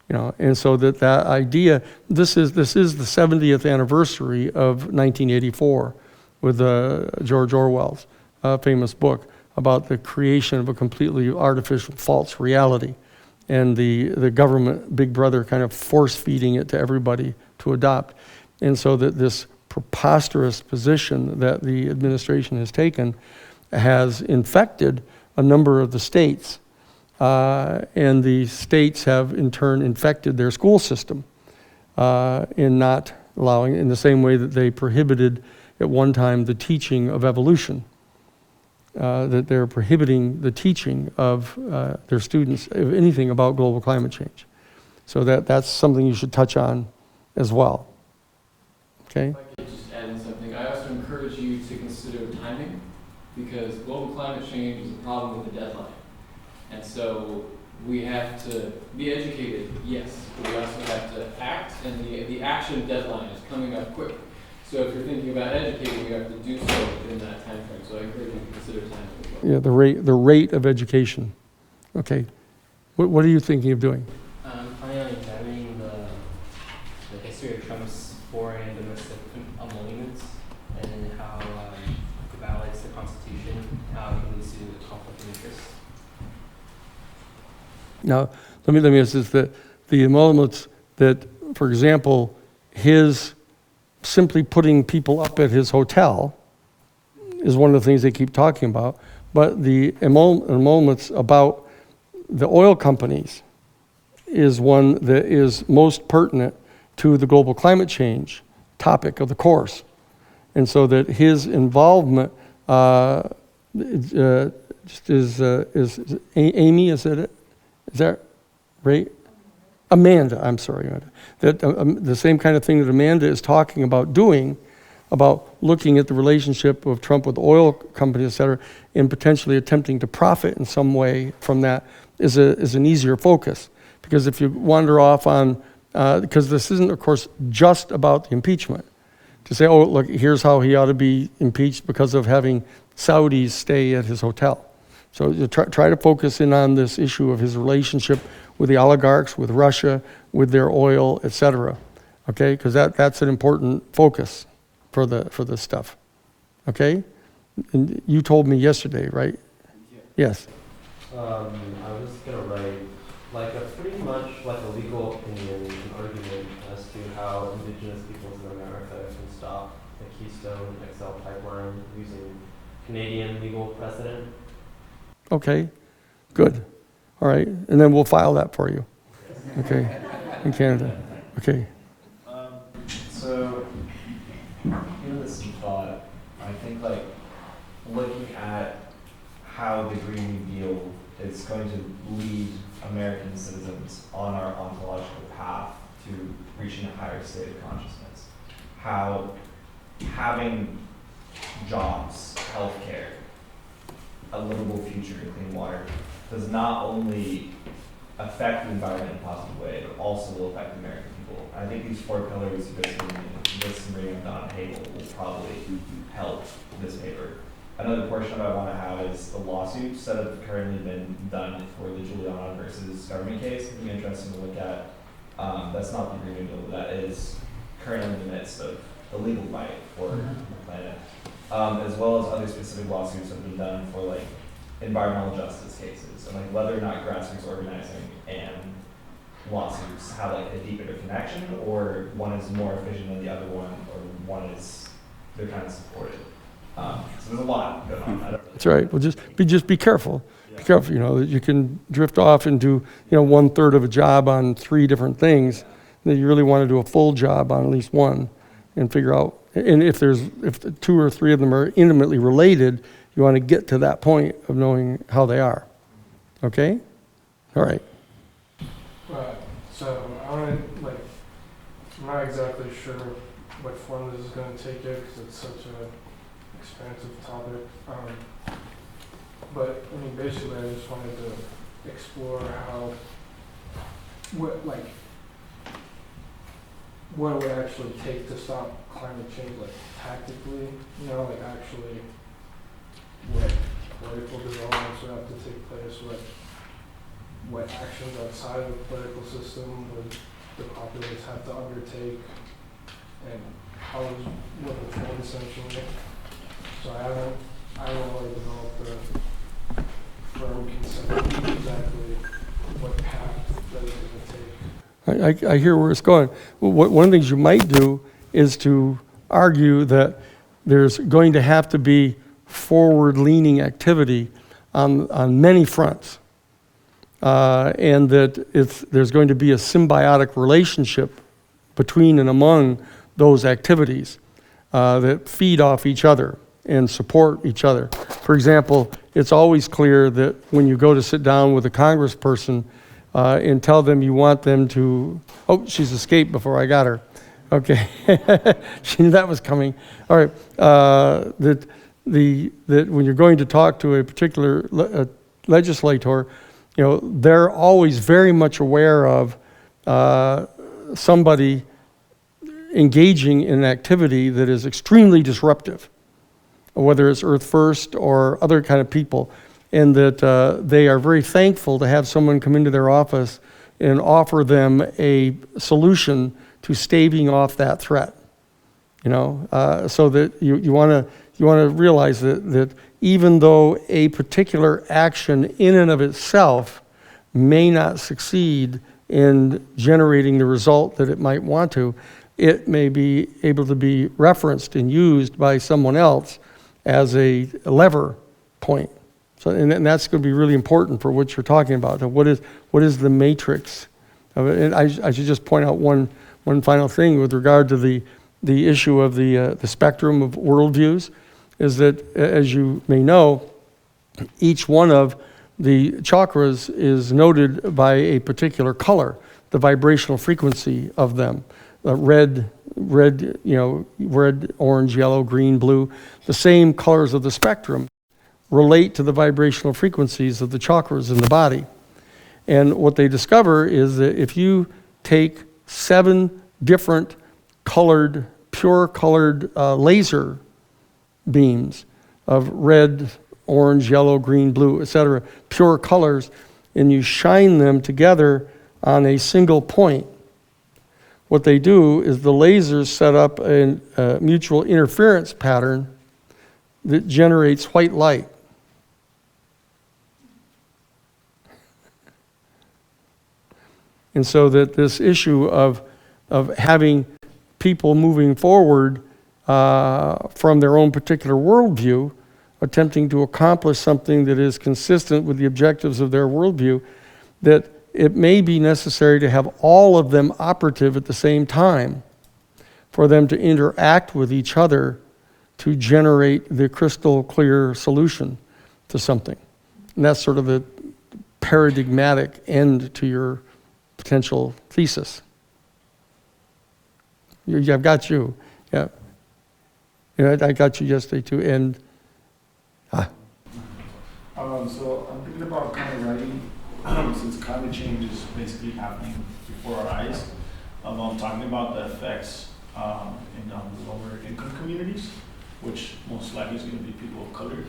And so that idea, this is the 70th anniversary of 1984 with George Orwell's famous book about the creation of a completely artificial false reality, and the government, Big Brother, kind of force feeding it to everybody to adopt. And so that this preposterous position that the administration has taken has infected a number of the states. And the states have in turn infected their school system in not allowing, in the same way that they prohibited at one time the teaching of evolution, that they're prohibiting the teaching of their students of anything about global climate change. So that's something you should touch on as well. Okay? If I could just add in something, I also encourage you to consider timing, because global climate change is a problem with a deadline. And so we have to be educated, yes, but we also have to act, and the action deadline is coming up quick. So if you're thinking about educating, you have to do so within that time frame. So I encourage you to consider timing as well. Yeah, the rate of education. Okay. What are you thinking of doing? Planning on examining the history of Trump's foreign and domestic emoluments and how it violates the Constitution, how it leads to a conflict of interest. Now, let me ask this, that the emoluments that, for example, his simply putting people up at his hotel is one of the things they keep talking about, but the emoluments about the oil companies is one that is most pertinent to the global climate change topic of the course. And so that his involvement just is Amy, is that right? Amanda, I'm sorry, Amanda. That the same kind of thing that Amanda is talking about doing, about looking at the relationship of Trump with oil companies, et cetera, and potentially attempting to profit in some way from that is an easier focus. Because if you wander off on, because this isn't, of course, just about the impeachment. To say, oh, look, here's how he ought to be impeached because of having Saudis stay at his hotel. So you try to focus in on this issue of his relationship with the oligarchs, with Russia, with their oil, et cetera. Okay, because that's an important focus for this stuff. Okay, and you told me yesterday, right? Yeah. Yes. I was gonna write like a pretty much like a legal opinion, an argument as to how indigenous peoples in America can stop the Keystone XL pipeline using Canadian legal precedent. Okay, good. All right, and then we'll file that for you. Okay, in Canada. Okay. So, given this thought, I think like looking at how the Green New Deal is going to lead American citizens on our ontological path to reaching a higher state of consciousness, how having jobs, healthcare, a livable future in clean water does not only affect the environment in a positive way, but also will affect the American people. I think these four pillars based on this reading of Don Hagel will probably help this paper. Another portion I want to have is the lawsuits that have currently been done for the Juliana versus government case. It'd be interesting to look at. That's not the Green New Deal, but that is currently in the midst of the legal fight for the planet. As well as other specific lawsuits that have been done for like environmental justice cases, and like whether or not grassroots organizing and lawsuits have like a deep interconnection, or one is more efficient than the other one, or one is they're kind of supported. So there's a lot going on. I don't really That's right. Well, just be careful. Yeah. Be careful. You know, you can drift off and do 1/3 of a job on 3 different things. That you really want to do a full job on at least one, and figure out. And if the 2 or 3 of them are intimately related, you want to get to that point of knowing how they are. Okay? All right. So I want to, I'm not exactly sure what form this is going to take yet because it's such an expansive topic. But I mean, basically, I just wanted to explore how, what it would actually take to stop climate change, tactically, actually what political developments would have to take place, what actions outside of the political system would the populace have to undertake, and how what the trend essentially. So I haven't really developed a firm concept of exactly what path that is going to take. I hear where it's going. One of the things you might do is to argue that there's going to have to be forward-leaning activity on many fronts, and that there's going to be a symbiotic relationship between and among those activities that feed off each other and support each other. For example, it's always clear that when you go to sit down with a congressperson and tell them you want them to, oh, she's escaped before I got her. Okay, she knew that was coming. All right, that when you're going to talk to a particular legislator, they're always very much aware of somebody engaging in an activity that is extremely disruptive, whether it's Earth First or other kind of people, and that they are very thankful to have someone come into their office and offer them a solution to staving off that threat. So that you want to realize that even though a particular action in and of itself may not succeed in generating the result that it might want to, it may be able to be referenced and used by someone else as a lever point. So, and that's going to be really important for what you're talking about. What is the matrix of it? And I should just point out one final thing with regard to the issue of the spectrum of worldviews, is that, as you may know, each one of the chakras is noted by a particular color, the vibrational frequency of them. Red, orange, yellow, green, blue, the same colors of the spectrum relate to the vibrational frequencies of the chakras in the body. And what they discover is that if you take 7 different colored, pure colored laser beams of red, orange, yellow, green, blue, etc., pure colors, and you shine them together on a single point, what they do is the lasers set up a mutual interference pattern that generates white light. And so that this issue of having people moving forward from their own particular worldview, attempting to accomplish something that is consistent with the objectives of their worldview, that it may be necessary to have all of them operative at the same time for them to interact with each other to generate the crystal clear solution to something. And that's sort of the paradigmatic end to your potential thesis. I've got you. Yeah. I got you yesterday too. And so I'm thinking about kind of writing, since climate change is basically happening before our eyes, I'm talking about the effects in lower income communities, which most likely is going to be people of color.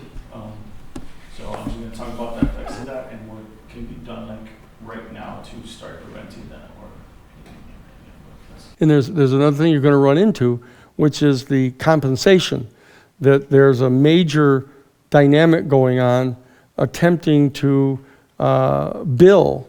So I'm just going to talk about the effects of that and what can be done right now to start preventing that. And there's another thing you're going to run into, which is the compensation, that there's a major dynamic going on attempting to bill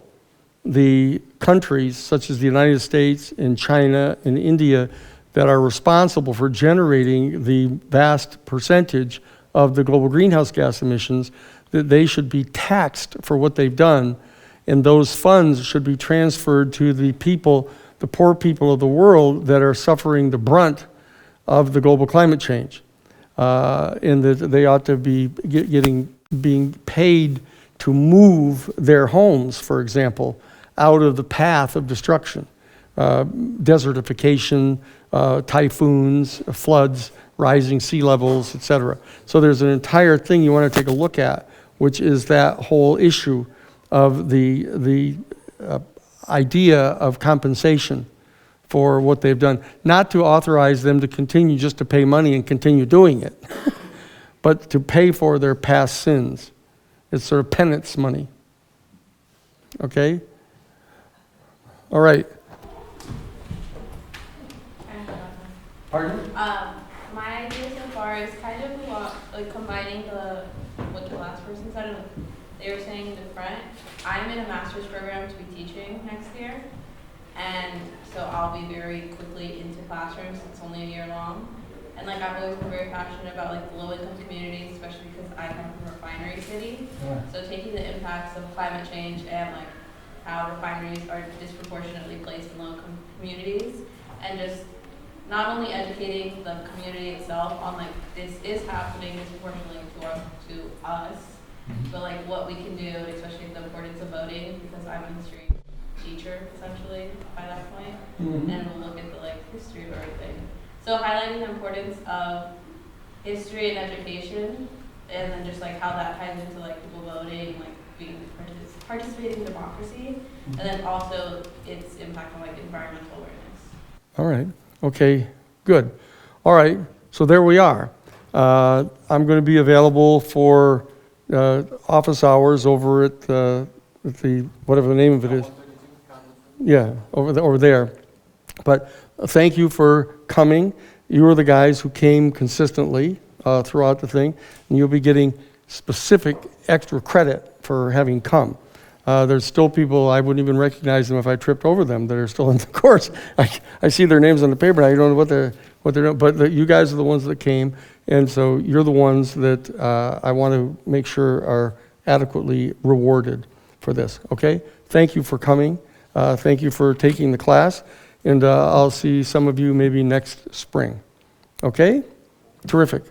the countries such as the United States and China and India that are responsible for generating the vast percentage of the global greenhouse gas emissions, that they should be taxed for what they've done, and those funds should be transferred to the people, the poor people of the world that are suffering the brunt of the global climate change. And that they ought to be being paid to move their homes, for example, out of the path of destruction. Desertification, typhoons, floods, rising sea levels, etc. So there's an entire thing you want to take a look at, which is that whole issue of the idea of compensation for what they've done. Not to authorize them to continue just to pay money and continue doing it, but to pay for their past sins. It's sort of penance money. Okay? All right. Pardon? My idea so far is kind of a lot, like combining what the last person said and what they were saying in the front. I'm in a master's program to be teaching next year, and so I'll be very quickly into classrooms. It's only a year long. And I've always been very passionate about the low-income communities, especially because I come from a refinery city. Yeah. So taking the impacts of climate change and how refineries are disproportionately placed in low-income communities, and just not only educating the community itself on this is happening disproportionately to us, but what we can do, especially the importance of voting, because I'm a history teacher essentially by that point, and we'll look at the history of everything. So highlighting the importance of history and education, and then just how that ties into people voting, being participating in democracy, and then also its impact on environmental awareness. All right. Okay, good. All right, so there we are. I'm going to be available for office hours over at the, whatever the name of it is. Yeah, over there. But thank you for coming. You are the guys who came consistently throughout the thing, and you'll be getting specific extra credit for having come. There's still people, I wouldn't even recognize them if I tripped over them, that are still in the course. I see their names on the paper, and I don't know what they're doing, but you guys are the ones that came, and so you're the ones that I want to make sure are adequately rewarded for this, okay? Thank you for coming. Thank you for taking the class, and I'll see some of you maybe next spring. Okay? Terrific.